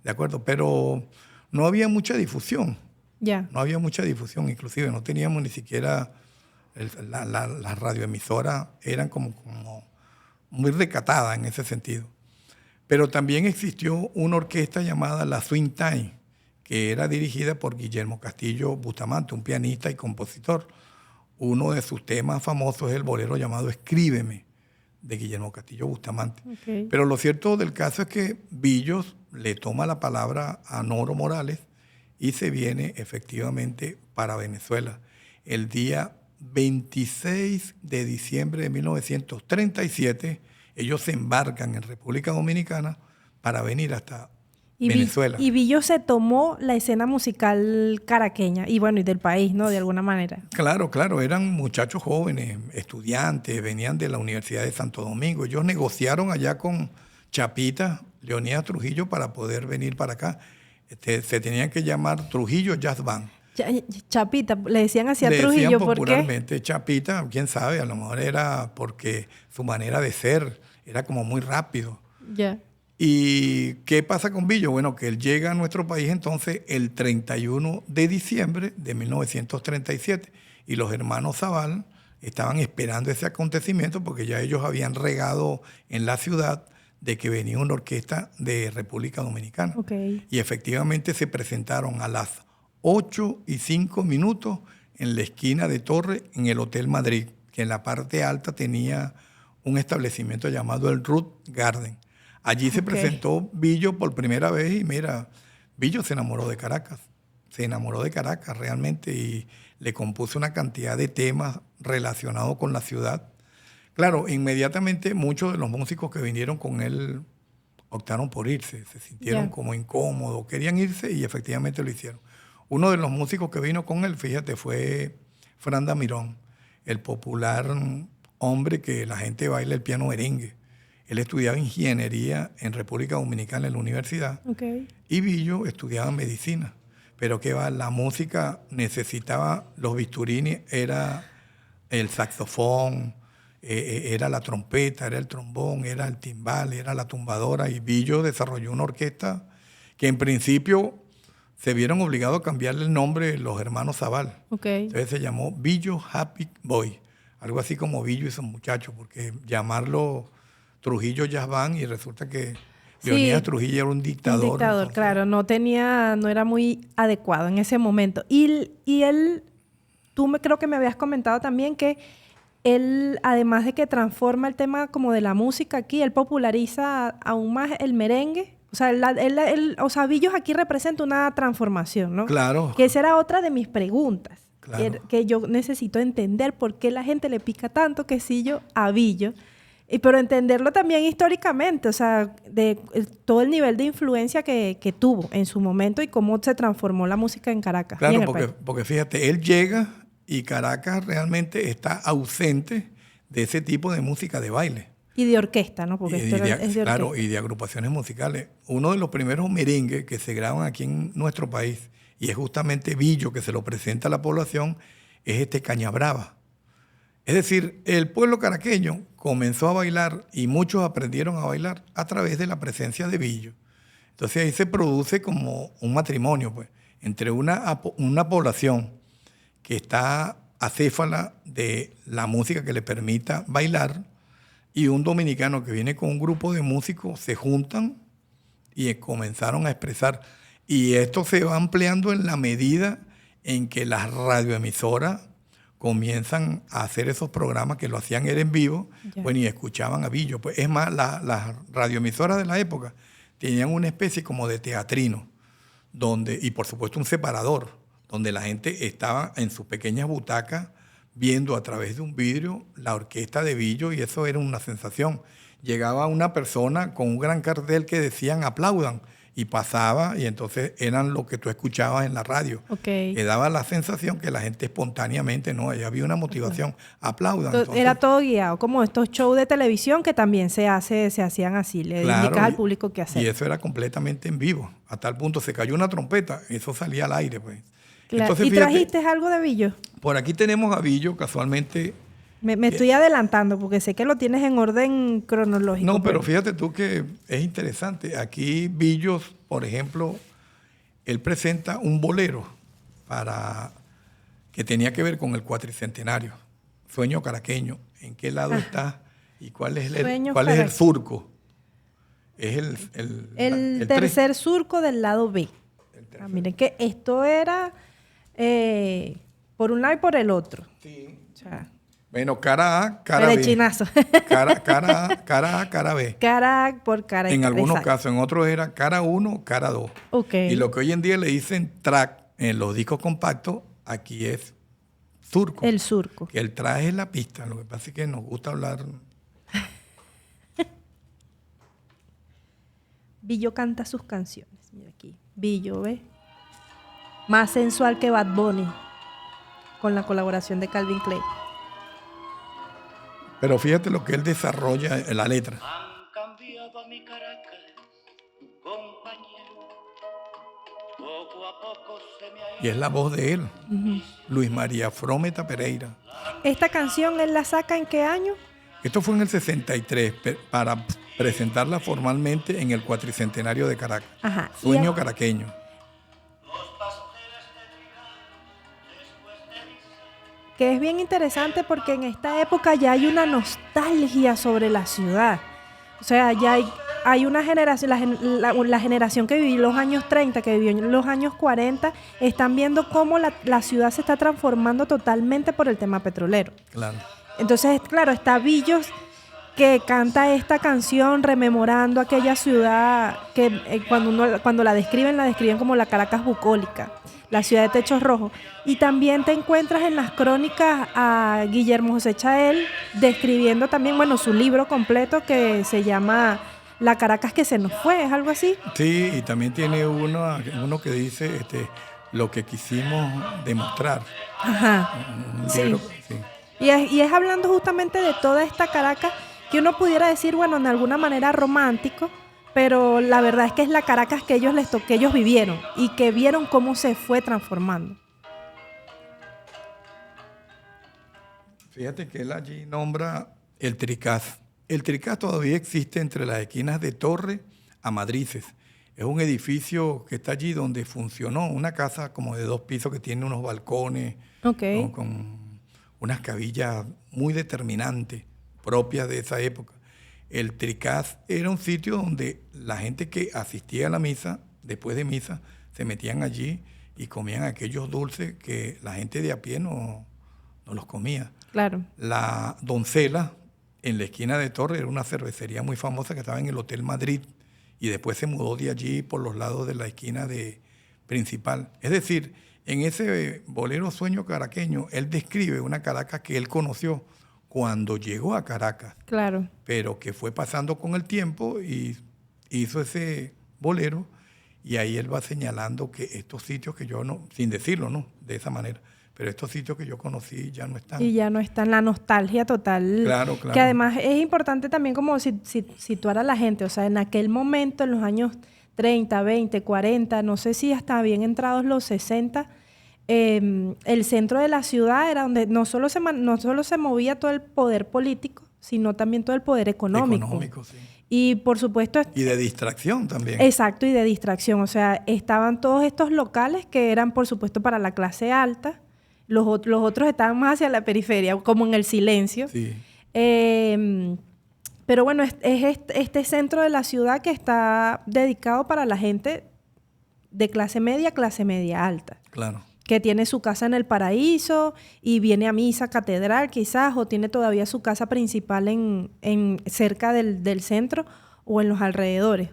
¿de acuerdo? Pero no había mucha difusión. Yeah. No había mucha difusión, inclusive no teníamos ni siquiera, las radioemisoras eran como muy recatadas en ese sentido. Pero también existió una orquesta llamada la Swing Time, que era dirigida por Guillermo Castillo Bustamante, un pianista y compositor. Uno de sus temas famosos es el bolero llamado Escríbeme, de Guillermo Castillo Bustamante. Okay. Pero lo cierto del caso es que Billos le toma la palabra a Noro Morales y se viene efectivamente para Venezuela. El día 26 de diciembre de 1937, ellos se embarcan en República Dominicana para venir hasta Venezuela. Y Billo se tomó la escena musical caraqueña y bueno, y del país, ¿no? De alguna manera. Claro, claro, eran muchachos jóvenes, estudiantes, venían de la Universidad de Santo Domingo. Ellos negociaron allá con Chapita, Leonidas Trujillo, para poder venir para acá. Se tenían que llamar Trujillo Jazz Band. Chapita, le decían así a Trujillo, ¿por qué? Popularmente Chapita, quién sabe, a lo mejor era porque su manera de ser era como muy rápido. Ya. Yeah. ¿Y qué pasa con Billo? Bueno, que él llega a nuestro país entonces el 31 de diciembre de 1937 y los hermanos Zabal estaban esperando ese acontecimiento porque ya ellos habían regado en la ciudad de que venía una orquesta de República Dominicana. Okay. Y efectivamente se presentaron a las 8:05 en la esquina de Torre en el Hotel Madrid, que en la parte alta tenía un establecimiento llamado el Ruth Garden. Allí se presentó Billo por primera vez y mira, Billo se enamoró de Caracas. se enamoró de Caracas realmente y le compuso una cantidad de temas relacionados con la ciudad. Claro, inmediatamente muchos de los músicos que vinieron con él optaron por irse, se sintieron como incómodos, querían irse y efectivamente lo hicieron. Uno de los músicos que vino con él, fíjate, fue Fran Damirón, el popular hombre que la gente baila el piano merengue. Él estudiaba ingeniería en República Dominicana en la universidad y Billo estudiaba medicina. Pero que va, la música necesitaba los bisturines, era el saxofón, era la trompeta, era el trombón, era el timbal, era la tumbadora, y Billo desarrolló una orquesta que en principio se vieron obligados a cambiarle el nombre los hermanos Zabal. Entonces se llamó Billo Happy Boy, algo así como Billo y sus muchachos, porque llamarlo Trujillo Jazz Band, y resulta que Leonidas Trujillo era un dictador. Un dictador, entonces, claro, no era muy adecuado en ese momento. Y él, creo que me habías comentado también que él, además de que transforma el tema como de la música aquí, él populariza aún más el merengue. O sea, Billos aquí representa una transformación, ¿no? Claro. Que esa era otra de mis preguntas. Claro. Que yo necesito entender por qué la gente le pica tanto quesillo a Billo. Pero entenderlo también históricamente, o sea, de todo el nivel de influencia que tuvo en su momento y cómo se transformó la música en Caracas. Claro, porque fíjate, él llega y Caracas realmente está ausente de ese tipo de música de baile. Y de orquesta, ¿no? Porque esto es de orquesta. Claro, y de agrupaciones musicales. Uno de los primeros merengues que se graban aquí en nuestro país, y es justamente Billo que se lo presenta a la población, es este Caña Brava. Es decir, el pueblo caraqueño comenzó a bailar y muchos aprendieron a bailar a través de la presencia de Billo. Entonces ahí se produce como un matrimonio, pues, entre una población que está acéfala de la música que le permita bailar y un dominicano que viene con un grupo de músicos, se juntan y comenzaron a expresar. Y esto se va ampliando en la medida en que las radioemisoras comienzan a hacer esos programas que lo hacían era en vivo, bueno, y escuchaban a Billo. Pues es más, las radioemisoras de la época tenían una especie como de teatrino, y por supuesto un separador, donde la gente estaba en sus pequeñas butacas viendo a través de un vidrio la orquesta de Billo, y eso era una sensación. Llegaba una persona con un gran cartel que decían aplaudan, y pasaba, y entonces eran lo que tú escuchabas en la radio. Que daba la sensación que la gente espontáneamente, no, ahí había una motivación, aplaudan. Entonces, era todo guiado, como estos shows de televisión que también se hacían así, le indicas al público qué hacer. Y eso era completamente en vivo, a tal punto se cayó una trompeta, eso salía al aire, pues. Claro. Entonces, ¿Y fíjate, trajiste algo de Billo? Por aquí tenemos a Billo, casualmente. Me estoy adelantando porque sé que lo tienes en orden cronológico. No, pero fíjate tú que es interesante. Aquí Billo, por ejemplo, él presenta un bolero que tenía que ver con el cuatricentenario. Sueño caraqueño. ¿En qué lado está? ¿Y cuál es el surco? Es el tercer surco del lado B. Miren que esto era por un lado y por el otro. Sí. O sea, bueno, cara A, cara B. Chinazo. Cara A, cara B. Cara A por cara. En algunos casos, en otros era cara 1, cara 2. Y lo que hoy en día le dicen track en los discos compactos, aquí es surco. El surco. Que el track es la pista. Lo que pasa es que nos gusta hablar. Billo canta sus canciones. Mira aquí. Billo, ¿ves? Más sensual que Bad Bunny. Con la colaboración de Calvin Klein. Pero fíjate lo que él desarrolla en la letra. Han cambiado a mi Caracas, compañero. Poco a poco se me ha ido. Y es la voz de él, Luis María Frometa Pereira. ¿Esta canción él la saca en qué año? Esto fue en el 63 para presentarla formalmente en el cuatricentenario de Caracas. Ajá. Sueño caraqueño. Que es bien interesante porque en esta época ya hay una nostalgia sobre la ciudad. O sea, ya hay una generación, la generación que vivió los años 30, que vivió en los años 40, están viendo cómo la ciudad se está transformando totalmente por el tema petrolero. Claro. Entonces, claro, está Billos que canta esta canción rememorando aquella ciudad que cuando la describen como la Caracas bucólica. La ciudad de techos rojos. Y también te encuentras en las crónicas a Guillermo José Chael describiendo también, bueno, su libro completo que se llama La Caracas que se nos fue, ¿es algo así? Sí, y también tiene uno que dice lo que quisimos demostrar. Ajá, Un sí. libro, sí. Y es hablando justamente de toda esta Caracas que uno pudiera decir, bueno, de alguna manera romántico, pero la verdad es que es la Caracas que que ellos vivieron y que vieron cómo se fue transformando. Fíjate que él allí nombra el Tricaz. El Tricaz todavía existe entre las esquinas de Torre a Madrices. Es un edificio que está allí donde funcionó una casa como de 2 pisos que tiene unos balcones Ok. con unas cabillas muy determinantes, propias de esa época. El Tricaz era un sitio donde la gente que asistía a la misa, después de misa, se metían allí y comían aquellos dulces que la gente de a pie no los comía. Claro. La Doncella, en la esquina de Torre, era una cervecería muy famosa que estaba en el Hotel Madrid y después se mudó de allí por los lados de la esquina principal. Es decir, en ese bolero Sueño Caraqueño, él describe una Caracas que él conoció cuando llegó a Caracas, Claro. pero que fue pasando con el tiempo y hizo ese bolero y ahí él va señalando que estos sitios que yo no, sin decirlo, ¿no? De esa manera, pero estos sitios que yo conocí ya no están. Y ya no está en la nostalgia total. Claro, claro. Que además es importante también como situar a la gente. O sea, en aquel momento, en los años 30, 20, 40, no sé si hasta bien entrados los 60, el centro de la ciudad era donde no solo se movía todo el poder político, sino también todo el poder económico. Económico, sí. Y por supuesto... Y de distracción también. Exacto, y de distracción. O sea, estaban todos estos locales que eran, por supuesto, para la clase alta. Los otros estaban más hacia la periferia, como en el silencio. Sí. Pero bueno, es este centro de la ciudad que está dedicado para la gente de clase media alta. Claro. Que tiene su casa en el Paraíso y viene a misa catedral quizás, o tiene todavía su casa principal en cerca del centro o en los alrededores.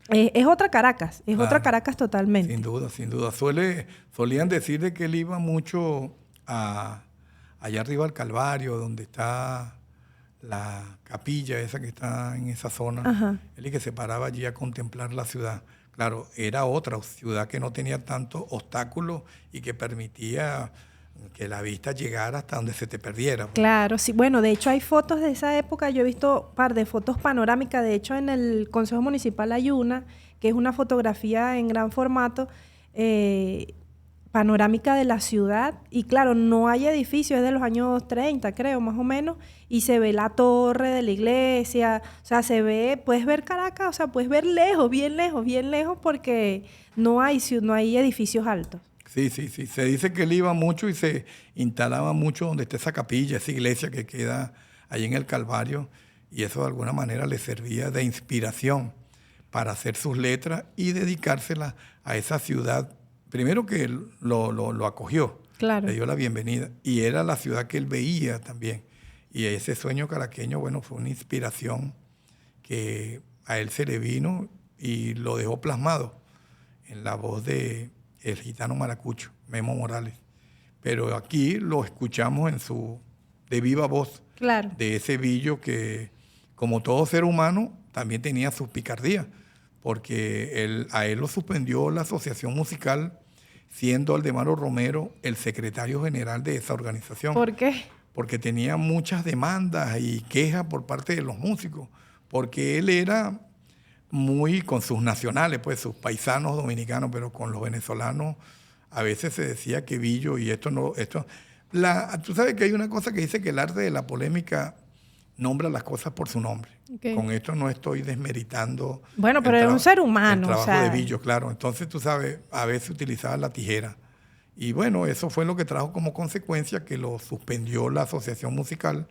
Es otra Caracas, es Claro. otra Caracas totalmente. Sin duda, sin duda. Solían decir de que él iba mucho allá arriba al Calvario, donde está la capilla esa que está en esa zona. Ajá. Él y que se paraba allí a contemplar la ciudad. Claro, era otra ciudad que no tenía tantos obstáculos y que permitía que la vista llegara hasta donde se te perdiera. Claro, sí. Bueno, de hecho hay fotos de esa época. Yo he visto un par de fotos panorámicas. De hecho, en el Consejo Municipal hay una, que es una fotografía en gran formato, panorámica de la ciudad. Y claro, no hay edificios, es de los años 30, creo, más o menos. Y se ve la torre de la iglesia. O sea, puedes ver Caracas, o sea, puedes ver lejos, bien lejos, porque no hay edificios altos. Sí, sí, sí. Se dice que él iba mucho y se instalaba mucho donde está esa capilla, esa iglesia que queda ahí en el Calvario, y eso de alguna manera le servía de inspiración para hacer sus letras y dedicárselas a esa ciudad. Primero que él lo acogió, Claro. le dio la bienvenida, y era la ciudad que él veía también. Y ese sueño caraqueño, bueno, fue una inspiración que a él se le vino y lo dejó plasmado en la voz de el gitano maracucho, Memo Morales. Pero aquí lo escuchamos de viva voz, Claro. de ese Billo que, como todo ser humano, también tenía sus picardías, porque a él lo suspendió la asociación musical, siendo Aldemaro Romero el secretario general de esa organización. ¿Por qué? Porque tenía muchas demandas y quejas por parte de los músicos, porque él era muy con sus nacionales, pues sus paisanos dominicanos, pero con los venezolanos a veces se decía que Billo y tú sabes que hay una cosa que dice que el arte de la polémica nombra las cosas por su nombre. Okay. Con esto no estoy desmeritando. Bueno, pero es un ser humano. El trabajo o sea, de Billo, claro. Entonces, tú sabes, a veces utilizaba la tijera. Y bueno, eso fue lo que trajo como consecuencia que lo suspendió la asociación musical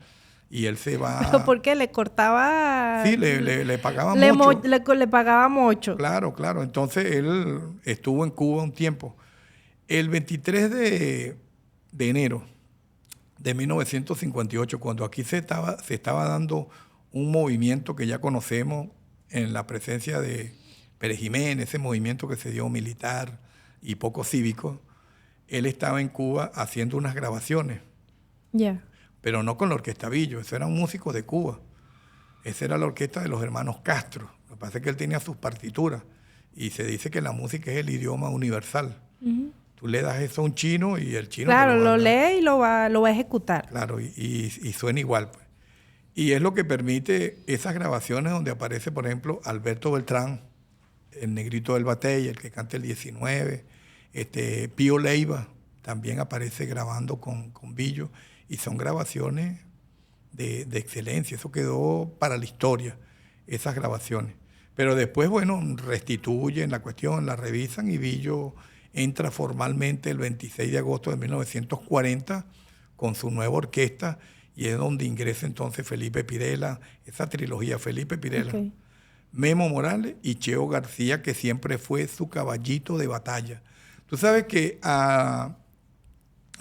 y él se va... ¿Pero por qué? ¿Le cortaba...? Sí, le pagaba mucho. Le pagaba mucho. Claro, claro. Entonces él estuvo en Cuba un tiempo. El 23 de enero de 1958, cuando aquí se estaba dando un movimiento que ya conocemos en la presencia de Pérez Jiménez, ese movimiento que se dio militar, y poco cívico, él estaba en Cuba haciendo unas grabaciones, Ya. pero no con la orquesta Billo, eso eran músicos de Cuba. Esa era la orquesta de los hermanos Castro. Lo que pasa es que él tenía sus partituras y se dice que la música es el idioma universal. Tú le das eso a un chino y el chino Claro, te lo va a lo hablar. lee y lo va a ejecutar. Claro, y suena igual, pues. Y es lo que permite esas grabaciones donde aparece, por ejemplo, Alberto Beltrán, el negrito del batey, el que canta el 19, Pío Leiva también aparece grabando con Billo, y son grabaciones de excelencia. Eso quedó para la historia, esas grabaciones. Pero después, bueno, restituyen la cuestión, la revisan y Billo entra formalmente el 26 de agosto de 1940 con su nueva orquesta y es donde ingresa entonces Felipe Pirela, esa trilogía, Felipe Pirela, Ok. Memo Morales y Cheo García, que siempre fue su caballito de batalla. Tú sabes que a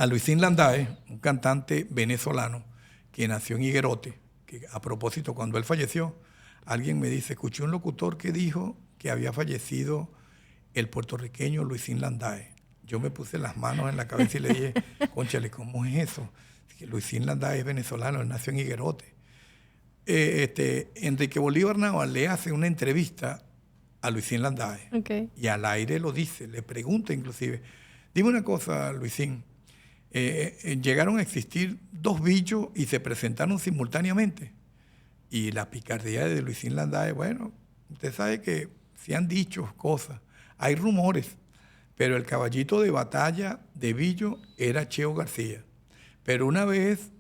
Luisín Landae, un cantante venezolano que nació en Higuerote, que a propósito, cuando él falleció, alguien me dice, escuché un locutor que dijo que había fallecido el puertorriqueño Luisín Landae. Yo me puse las manos en la cabeza y le dije, cónchale, ¿cómo es eso? Que Luisín Landae es venezolano, él nació en Higuerote. Enrique Bolívar Naval le hace una entrevista a Luisín Landae Ok. y al aire lo dice, le pregunta inclusive, dime una cosa, Luisín, llegaron a existir dos Billos y se presentaron simultáneamente. Y la picardía de Luisín Landae, bueno, usted sabe que se han dicho cosas, hay rumores, pero el caballito de batalla de Billo era Cheo García. Pero una vez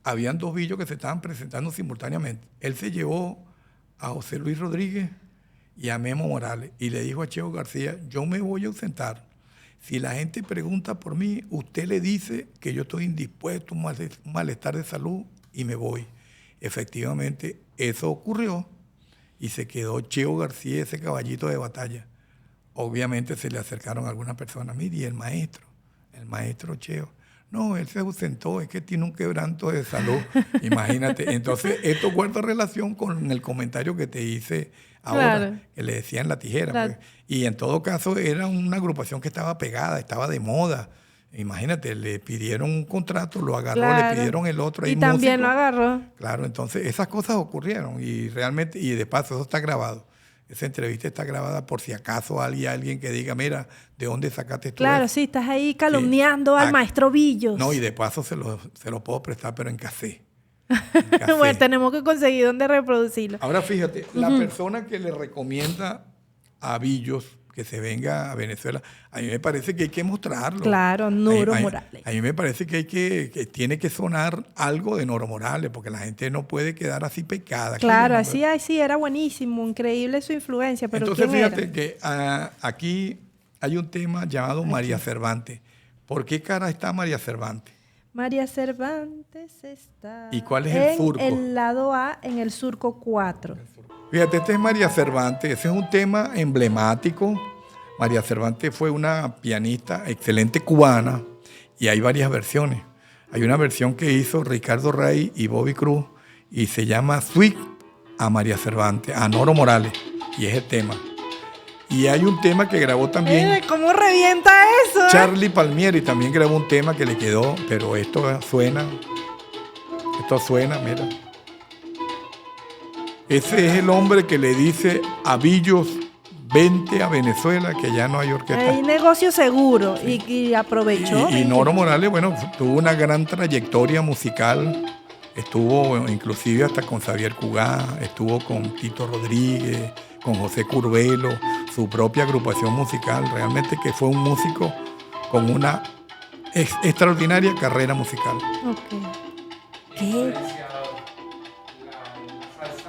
habían dos Billos que se estaban presentando simultáneamente. Él se llevó a José Luis Rodríguez y a Memo Morales y le dijo a Cheo García, yo me voy a ausentar. Si la gente pregunta por mí, usted le dice que yo estoy indispuesto, un malestar de salud y me voy. Efectivamente, eso ocurrió y se quedó Cheo García, ese caballito de batalla. Obviamente se le acercaron algunas personas, mire, y el maestro Cheo. No, él se ausentó, es que tiene un quebranto de salud. Imagínate. Entonces, esto guarda relación con el comentario que te hice ahora, Claro. que le decían la tijera. Claro. Pues. Y en todo caso, era una agrupación que estaba pegada, estaba de moda. Imagínate, le pidieron un contrato, lo agarró, Claro. le pidieron el otro. Y hay también músicos. lo agarró. Claro, entonces esas cosas ocurrieron y realmente, y de paso, eso está grabado. Esa entrevista está grabada por si acaso hay alguien que diga, mira, ¿de dónde sacaste tú Claro, eso? sí, estás ahí calumniando al Ah, maestro Billos. No, y de paso se lo puedo prestar, pero en cassette. En cassette. Bueno, tenemos que conseguir dónde reproducirlo. Ahora fíjate, la persona que le recomienda a Billos que se venga a Venezuela, a mí me parece que hay que mostrarlo. Claro, Noro A mí- Morales. A mí me parece que tiene que sonar algo de Noro Morales, porque la gente no puede quedar así pecada. Claro, Aquí, ¿no? así, era buenísimo, increíble su influencia, pero Entonces ¿quién fíjate era? que aquí hay un tema llamado María Cervantes. ¿Por qué cara está María Cervantes? María Cervantes está ¿Y cuál es el surco? en el lado A, en el surco 4. Fíjate, este es María Cervantes, ese es un tema emblemático. María Cervantes fue una pianista excelente cubana y hay varias versiones. Hay una versión que hizo Ricardo Rey y Bobby Cruz y se llama Suite a María Cervantes, a Noro Morales, y es el tema. Y hay un tema que grabó también ¿Cómo revienta eso? Charlie Palmieri, también grabó un tema que le quedó, pero esto suena, mira. Ese es el hombre que le dice a Billos, vente a Venezuela, que ya no hay orquesta. Hay negocio seguro y aprovechó. Y Noro Morales, bueno, tuvo una gran trayectoria musical. Estuvo inclusive hasta con Xavier Cugá, estuvo con Tito Rodríguez, con José Curbelo, su propia agrupación musical. Realmente que fue un músico con una extraordinaria carrera musical. Ok. ¿Qué?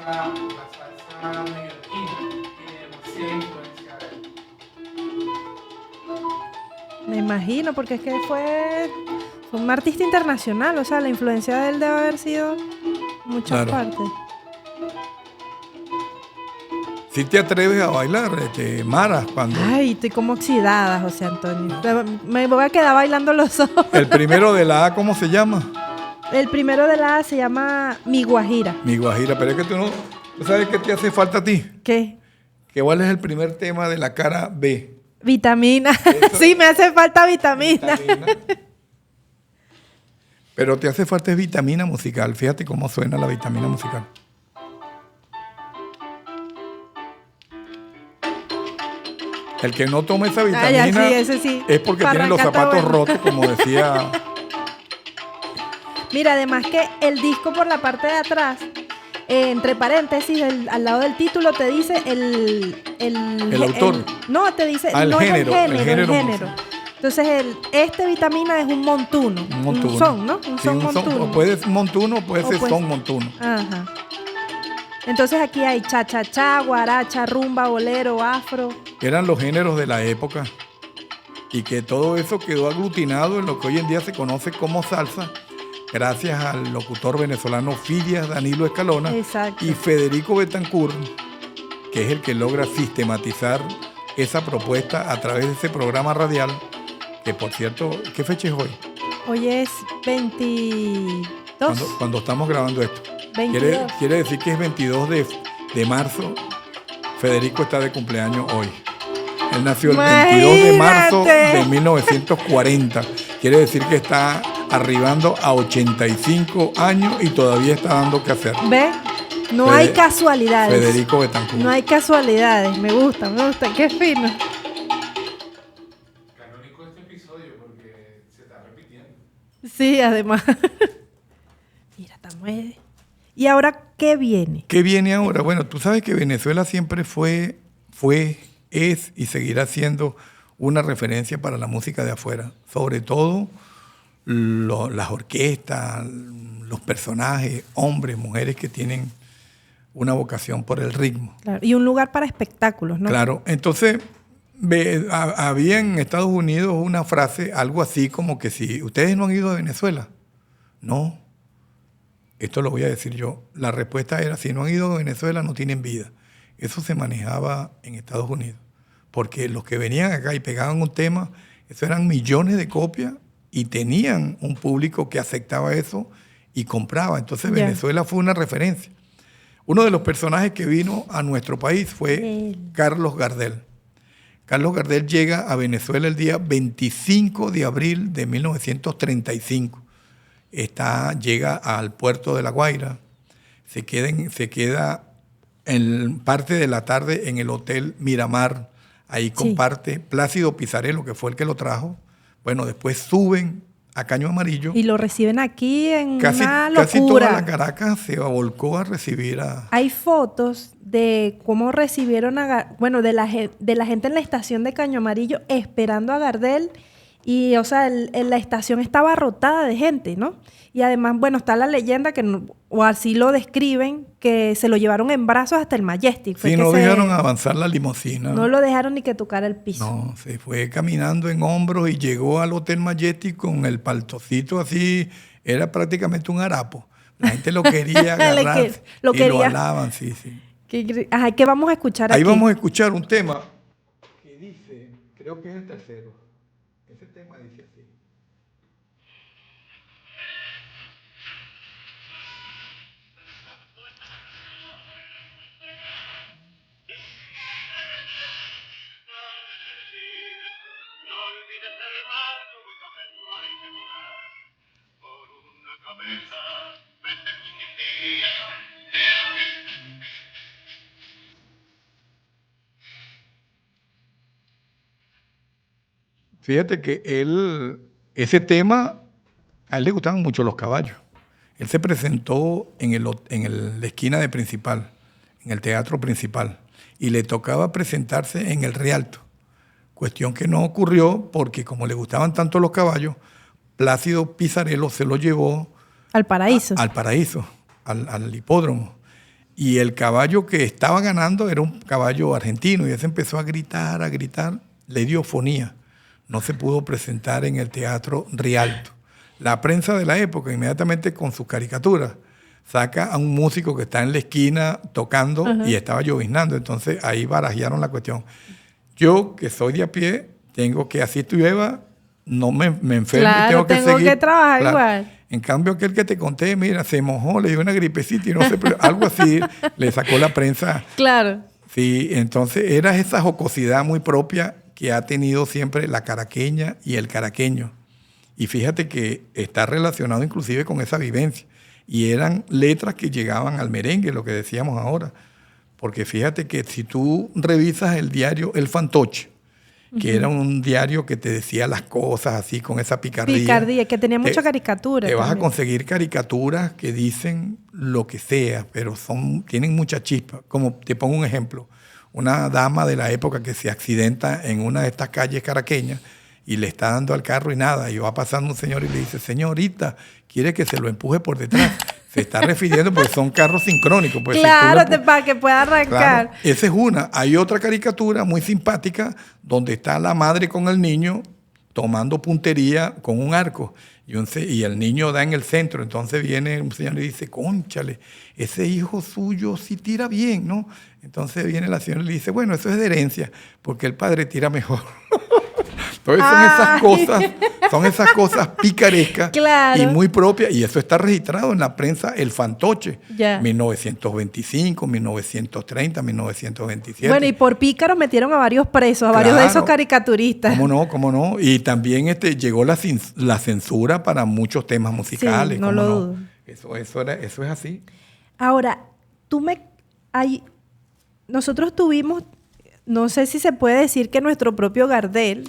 La salsa neoyorquina tiene demasiada influencia de él. Me imagino, porque es que fue un artista internacional, o sea, la influencia de él debe haber sido muchas Claro. partes. Si te atreves a bailar, Mara, cuando Ay, estoy como oxidada, José Antonio. Me voy a quedar bailando los ojos. el primero de la A, ¿cómo se llama? El primero de la A se llama Mi Guajira. Mi Guajira, pero es que tú sabes qué te hace falta a ti. ¿Qué? ¿Cuál es el primer tema de la cara B? Vitamina. Eso- Sí, me hace falta vitamina. Pero te hace falta es vitamina musical. Fíjate cómo suena la vitamina musical. El que no toma esa Ah, vitamina ya, sí, ese sí. es porque Pa' tiene los arrancar está zapatos bueno. rotos, como decía. Mira, además que el disco por la parte de atrás, entre paréntesis, al lado del título te dice El autor. no, te dice, Ah, el no género, es el el género. género. Entonces, este vitamina es un montuno. Un montuno. Un son, ¿no? Un Sí, son un son, montuno. o puede ser montuno, puede O ser puede- son montuno. Ajá. Entonces aquí hay cha-cha-cha, guaracha, rumba, bolero, afro. Eran los géneros de la época y que todo eso quedó aglutinado en lo que hoy en día se conoce como salsa, gracias al locutor venezolano Fidias Danilo Escalona Exacto. y Federico Betancourt, que es el que logra sistematizar esa propuesta a través de ese programa radial, que por cierto, ¿qué fecha es hoy? Hoy es 22. Cuando estamos grabando esto. 22. Quiere decir que es 22 de marzo. Federico está de cumpleaños hoy. Él nació el 22 de marzo Imagínate. de 1940. Quiere decir que está arribando a 85 años y todavía está dando que hacer. ¿Ve? No Fede- hay casualidades. Federico Betancourt. No hay casualidades. Me gusta. Qué fino. Canónico este episodio porque se está repitiendo. Sí, además. Mira, estamos ahí. ¿Y ahora qué viene? ¿Qué viene ahora? Bueno, tú sabes que Venezuela siempre fue, es y seguirá siendo una referencia para la música de afuera. Sobre todo las orquestas, los personajes, hombres, mujeres que tienen una vocación por el ritmo. Claro. Y un lugar para espectáculos, ¿no? Claro, entonces había en Estados Unidos una frase, algo así como que si ustedes no han ido a Venezuela, no. Esto lo voy a decir yo. La respuesta era, si no han ido a Venezuela, no tienen vida. Eso se manejaba en Estados Unidos. Porque los que venían acá y pegaban un tema, eso eran millones de copias y tenían un público que aceptaba eso y compraba. Entonces Ya. Venezuela fue una referencia. Uno de los personajes que vino a nuestro país fue Él. Carlos Gardel. Carlos Gardel llega a Venezuela el día 25 de abril de 1935. Llega al puerto de La Guaira, se queda en parte de la tarde en el Hotel Miramar, ahí comparte Plácido Pizarello, que fue el que lo trajo. Bueno, después suben a Caño Amarillo. Y lo reciben aquí en Casi una toda locura. la Caracas se volcó a recibir a... Hay fotos de cómo recibieron de la gente en la estación de Caño Amarillo esperando a Gardel. Y, o sea, la estación estaba abarrotada de gente, ¿no? Y además, bueno, está la leyenda o así lo describen, que se lo llevaron en brazos hasta el Majestic. Fue Sí, que no dejaron avanzar la limusina. no lo dejaron ni que tocara el piso. No, se fue caminando en hombros y llegó al Hotel Majestic con el paltocito así, era prácticamente un harapo. La gente lo quería agarrar lo y quería. lo alaban, sí. Ajá, ¿qué vamos a escuchar Ahí aquí? vamos a escuchar un tema que dice, creo que es el tercero. Ese tema dice así. No olvides el mar, tu camino hay que volar. Por una cabeza, vete chiquitilla, Fíjate que ese tema, a él le gustaban mucho los caballos. Él se presentó en la esquina de Principal, en el teatro Principal, y le tocaba presentarse en el Rialto. Cuestión que no ocurrió porque como le gustaban tanto los caballos, Plácido Pizarello se lo llevó Al paraíso. al paraíso, al hipódromo. Y el caballo que estaba ganando era un caballo argentino y él se empezó a gritar, le dio fonía. No se pudo presentar en el Teatro Rialto. La prensa de la época, inmediatamente con sus caricaturas, saca a un músico que está en la esquina tocando y estaba lloviznando. Entonces ahí barajearon la cuestión. Yo, que soy de a pie, tengo que, así llueva, no me enfermo y Claro, tengo tengo seguir. que trabajar igual. En cambio, aquel que te conté, mira, se mojó, le dio una gripecita y no sé, algo así le sacó la prensa. Claro. Sí, entonces era esa jocosidad muy propia que ha tenido siempre la caraqueña y el caraqueño. Y fíjate que está relacionado inclusive con esa vivencia. Y eran letras que llegaban al merengue, lo que decíamos ahora. Porque fíjate que si tú revisas el diario El Fantoche, que era un diario que te decía las cosas así con esa picardía. Picardía, que tenía mucha caricatura. Te vas a también. conseguir caricaturas que dicen lo que sea, pero tienen mucha chispa. Como te pongo un ejemplo, una dama de la época que se accidenta en una de estas calles caraqueñas y le está dando al carro y nada, y va pasando un señor y le dice, señorita, quiere que se lo empuje por detrás. Se está refiriendo porque son carros sincrónicos. Pues, Claro, si para que pueda arrancar. Claro, esa es una. Hay otra caricatura muy simpática donde está la madre con el niño tomando puntería con un arco y el niño da en el centro. Entonces viene un señor y dice, cónchale, ese hijo suyo sí tira bien, ¿no? Entonces viene la señora y le dice, bueno, eso es de herencia porque el padre tira mejor. Entonces son esas cosas picarescas Claro. y muy propias, y eso está registrado en la prensa El Fantoche, Ya. 1925, 1930, 1927. Bueno, y por pícaros metieron a varios presos, a varios de Claro. esos caricaturistas. ¿Cómo no? ¿Cómo no? Y también llegó la censura para muchos temas musicales. Sí, no ¿cómo lo dudo. Eso es así. Ahora, nosotros tuvimos, no sé si se puede decir que nuestro propio Gardel,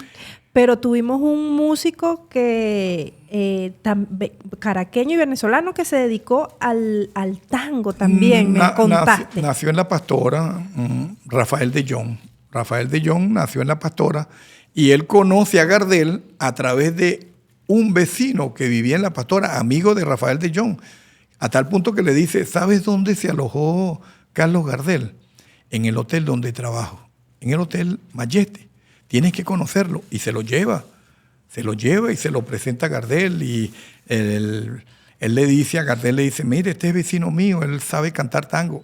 pero tuvimos un músico que caraqueño y venezolano que se dedicó al tango también, me contaste. Nació en La Pastora, Rafael de Jong. Rafael de Jong nació en La Pastora y él conoce a Gardel a través de un vecino que vivía en La Pastora, amigo de Rafael de Jong, a tal punto que le dice, ¿sabes dónde se alojó Carlos Gardel? En el hotel donde trabajo, en el Hotel Majeste. Tienes que conocerlo. Y se lo lleva y se lo presenta a Gardel. Y él le dice a Gardel, le dice, mire, este es vecino mío, él sabe cantar tango.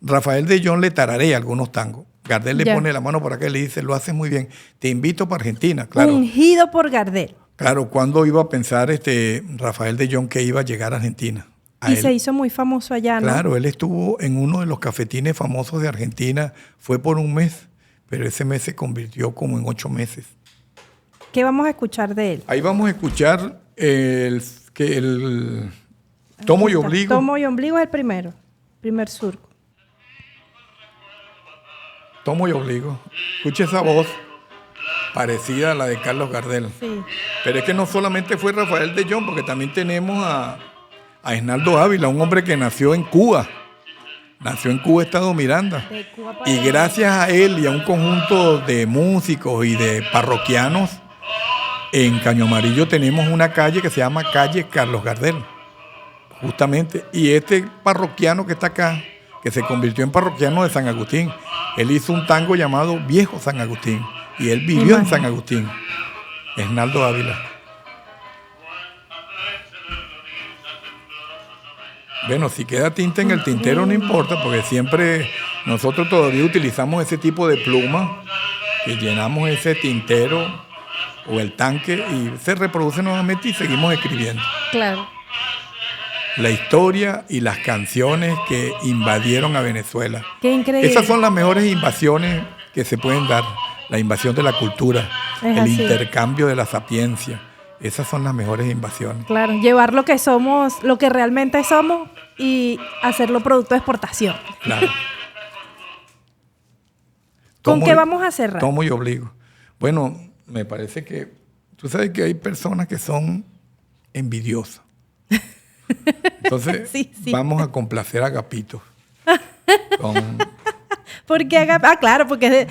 Rafael de Jong le tararea algunos tangos. Gardel le pone la mano por acá y le dice, lo haces muy bien, te invito para Argentina. Claro, Ungido por Gardel. claro, ¿cuándo iba a pensar Rafael de Jong que iba a llegar a Argentina? Y se hizo muy famoso allá, ¿no? Claro, él estuvo en uno de los cafetines famosos de Argentina, fue por un mes, pero ese mes se convirtió como en 8 meses. ¿Qué vamos a escuchar de él? Ahí vamos a escuchar el Tomo y Obligo. Tomo y Ombligo es el primer surco. Tomo y Obligo. Escucha esa voz parecida a la de Carlos Gardel. Sí. Pero es que no solamente fue Rafael de Jong, porque también tenemos a Esnaldo Ávila, un hombre que nació en Cuba. Nació en Cuba, Estado Miranda. De Cuba para Y gracias a él y a un conjunto de músicos y de parroquianos, en Caño Amarillo tenemos una calle que se llama Calle Carlos Gardel, justamente. Y este parroquiano que está acá, que se convirtió en parroquiano de San Agustín, él hizo un tango llamado Viejo San Agustín. Y él vivió en San Agustín, Esnaldo Ávila. Bueno, si queda tinta en el tintero no importa, porque siempre nosotros todavía utilizamos ese tipo de pluma, que llenamos ese tintero o el tanque y se reproduce nuevamente y seguimos escribiendo. Claro. La historia y las canciones que invadieron a Venezuela. Qué increíble. Esas son las mejores invasiones que se pueden dar. La invasión de la cultura, Es el así. intercambio de la sapiencia. Esas son las mejores invasiones. Claro, llevar lo que somos, lo que realmente somos y hacerlo producto de exportación. Claro. ¿Con qué vamos a cerrar? Tomo y Obligo. Bueno, me parece que tú sabes que hay personas que son envidiosas. Entonces, Sí. vamos a complacer a Agapito. Porque claro, porque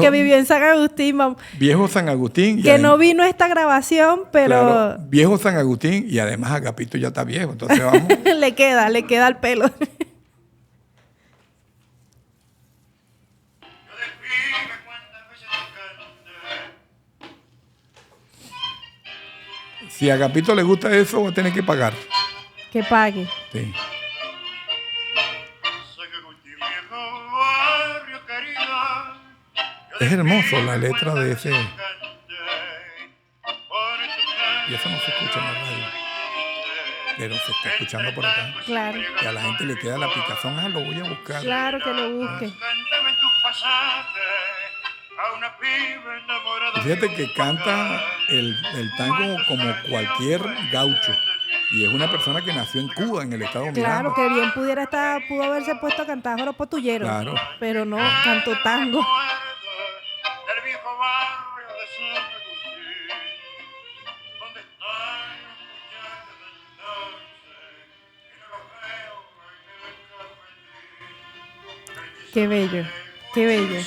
vivió en San Agustín, Viejo San Agustín. que no vino a esta grabación, pero Claro, Viejo San Agustín y además Agapito ya está viejo. Entonces vamos. le queda el pelo. Yo de pibe cuántas veces te canté. Si a Agapito le gusta eso, va a tener que pagar. Que pague. Sí. San Agustín, viejo barrio querido. Es hermoso la letra de ese. Y eso no se escucha en la radio, pero se está escuchando por acá. Claro. Y a la gente le queda la picazón, lo voy a buscar. Claro que lo busque. Cántame tus pasajes, a una piba enamorada. Fíjate que canta el tango como cualquier gaucho. Y es una persona que nació en Cuba, en el estado Claro, Miranda. que bien pudo haberse puesto a cantar joropotullero. Claro. Pero no, cantó tango. El viejo barrio de San Agustín, donde están los muchachos del norte, y no los veo en el carpetín. Qué bello, qué bello.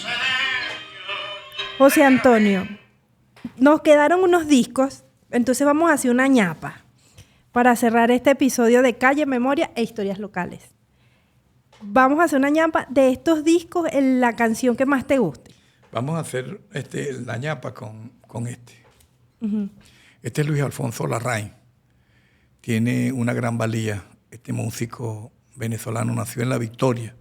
José Antonio, nos quedaron unos discos, entonces vamos a hacer una ñapa para cerrar este episodio de Calle, Memoria e Historias Locales. Vamos a hacer una ñapa de estos discos en la canción que más te guste. Vamos a hacer la ñapa con este. Este es Luis Alfonso Larraín. Tiene una gran valía. Este músico venezolano nació en La Victoria.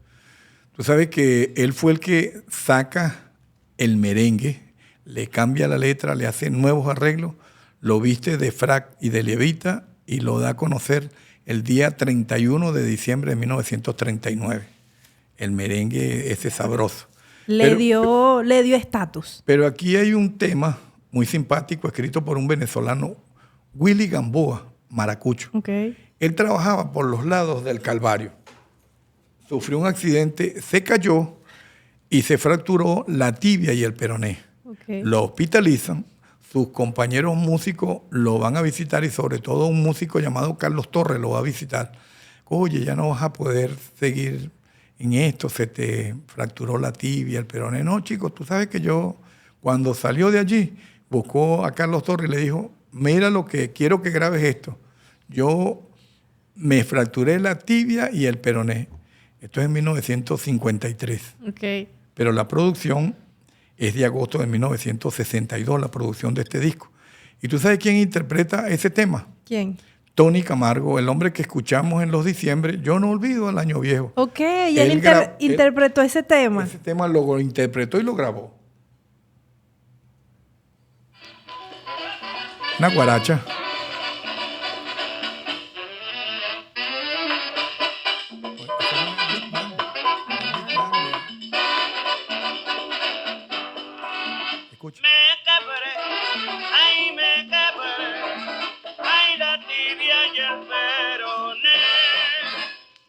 Tú sabes que él fue el que saca el merengue, le cambia la letra, le hace nuevos arreglos, lo viste de frac y de levita y lo da a conocer el día 31 de diciembre de 1939. El merengue ese sabroso. Le dio estatus. Pero aquí hay un tema muy simpático escrito por un venezolano, Willy Gamboa, maracucho. Okay. Él trabajaba por los lados del Calvario. Sufrió un accidente, se cayó y se fracturó la tibia y el peroné. Okay. Lo hospitalizan, sus compañeros músicos lo van a visitar y sobre todo un músico llamado Carlos Torres lo va a visitar. Oye, ya no vas a poder seguir en esto, se te fracturó la tibia, el peroné. No, chicos, tú sabes que yo, cuando salió de allí, buscó a Carlos Torres y le dijo, mira lo que quiero que grabes esto. Yo me fracturé la tibia y el peroné. Esto es en 1953. Okay. Pero la producción es de agosto de 1962, la producción de este disco. ¿Y tú sabes quién interpreta ese tema? ¿Quién? Tony Camargo, el hombre que escuchamos en los diciembre. Yo no olvido al Año Viejo. Ok, y él interpretó ese tema. Ese tema lo interpretó y lo grabó. Una guaracha. Escucha. Me quebré, ay me quebré, ay la tibia y el peroné,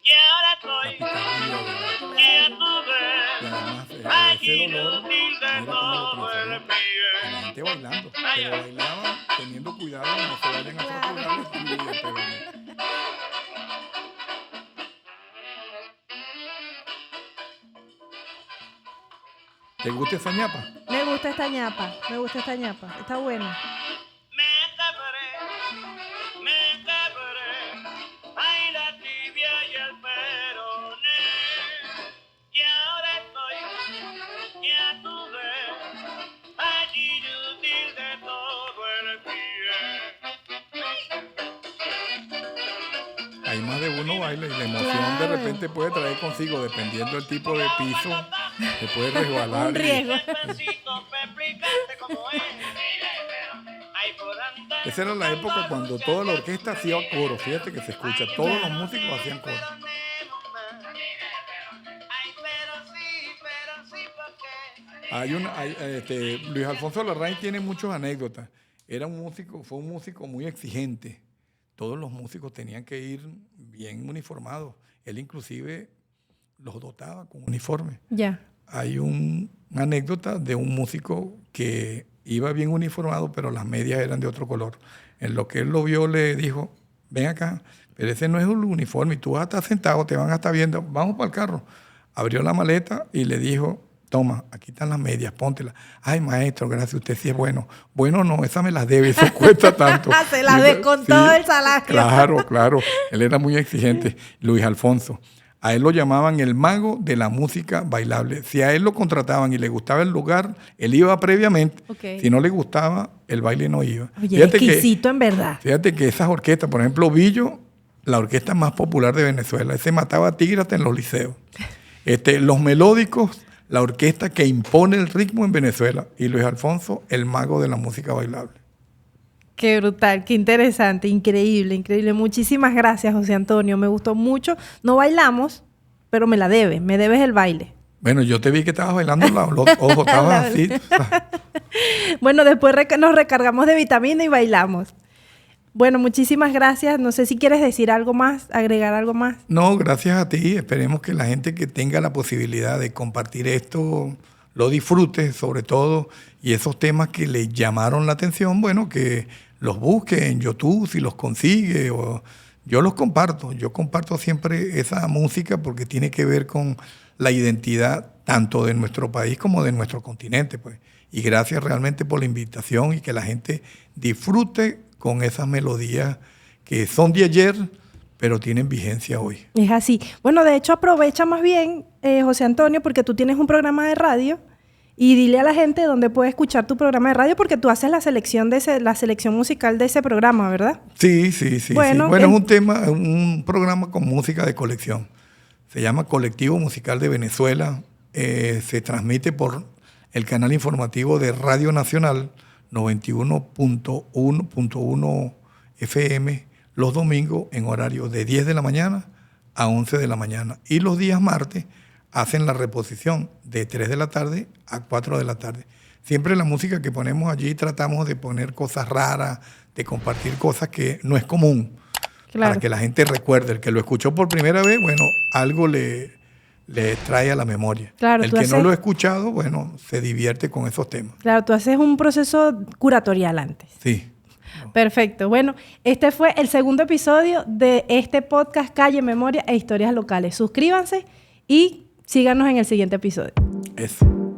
y ahora estoy, ya tuve, allí inútil de todo el pie. La gente bailando, pero bailaban teniendo cuidado de no se vayan a fracturar la tibia y el peroné. ¿Te gusta esa ñapa? Me gusta esta ñapa, está buena. Me quebré, ay la tibia y el peroné, y ahora estoy, ya tuve, allí inútil de todo el pie. Hay más de uno baila y la emoción de Claro. repente puede traer consigo, dependiendo del tipo de piso, se puede resbalar. Un riesgo. Esa era la época cuando toda la orquesta hacía coro. Fíjate que se escucha, todos los músicos hacían coro. Luis Alfonso Larraín tiene muchas anécdotas. Fue un músico muy exigente. Todos los músicos tenían que ir bien uniformados. Él inclusive los dotaba con uniforme. Ya. Hay una anécdota de un músico que iba bien uniformado, pero las medias eran de otro color. En lo que él lo vio, le dijo, ven acá, pero ese no es un uniforme, y tú vas a estar sentado, te van a estar viendo, vamos para el carro. Abrió la maleta y le dijo, toma, aquí están las medias, póntelas. Ay, maestro, gracias, usted sí es bueno. Bueno, no, esas me las debe, eso cuesta tanto. Se las descontó del salario. Claro, él era muy exigente, Luis Alfonso. A él lo llamaban el mago de la música bailable. Si a él lo contrataban y le gustaba el lugar, él iba previamente. Okay. Si no le gustaba, el baile no iba. Oye, exquisito en verdad. Fíjate que esas orquestas, por ejemplo, Billo, la orquesta más popular de Venezuela, ese mataba tigres hasta en los liceos. Los melódicos, la orquesta que impone el ritmo en Venezuela. Y Luis Alfonso, el mago de la música bailable. Qué brutal, qué interesante, increíble, increíble. Muchísimas gracias, José Antonio. Me gustó mucho. No bailamos, pero me debes el baile. Bueno, yo te vi que estabas bailando los ojos, estabas así. Bueno, después nos recargamos de vitamina y bailamos. Bueno, muchísimas gracias. No sé si quieres decir algo más, agregar algo más. No, gracias a ti. Esperemos que la gente que tenga la posibilidad de compartir esto lo disfrute, sobre todo, y esos temas que le llamaron la atención, bueno, que los busque en YouTube si los consigue. Yo los comparto. Yo comparto siempre esa música porque tiene que ver con la identidad tanto de nuestro país como de nuestro continente, pues. Y gracias realmente por la invitación y que la gente disfrute con esas melodías que son de ayer, pero tienen vigencia hoy. Es así. Bueno, de hecho, aprovecha más bien, José Antonio, porque tú tienes un programa de radio y dile a la gente dónde puede escuchar tu programa de radio porque tú haces la selección la selección musical de ese programa, ¿verdad? Sí. Bueno, es un programa con música de colección. Se llama Colectivo Musical de Venezuela. Se transmite por el canal informativo de Radio Nacional 91.1 FM los domingos en horario de 10 de la mañana a 11 de la mañana. Y los días martes hacen la reposición de 3 de la tarde a 4 de la tarde. Siempre la música que ponemos allí tratamos de poner cosas raras, de compartir cosas que no es común. Claro. Para que la gente recuerde. El que lo escuchó por primera vez, bueno, algo le trae a la memoria. Claro, el que no lo ha escuchado, bueno, se divierte con esos temas. Claro, tú haces un proceso curatorial antes. Sí. Perfecto. Bueno, este fue el segundo episodio de este podcast Calle, Memoria e Historias Locales. Suscríbanse y síganos en el siguiente episodio. Eso.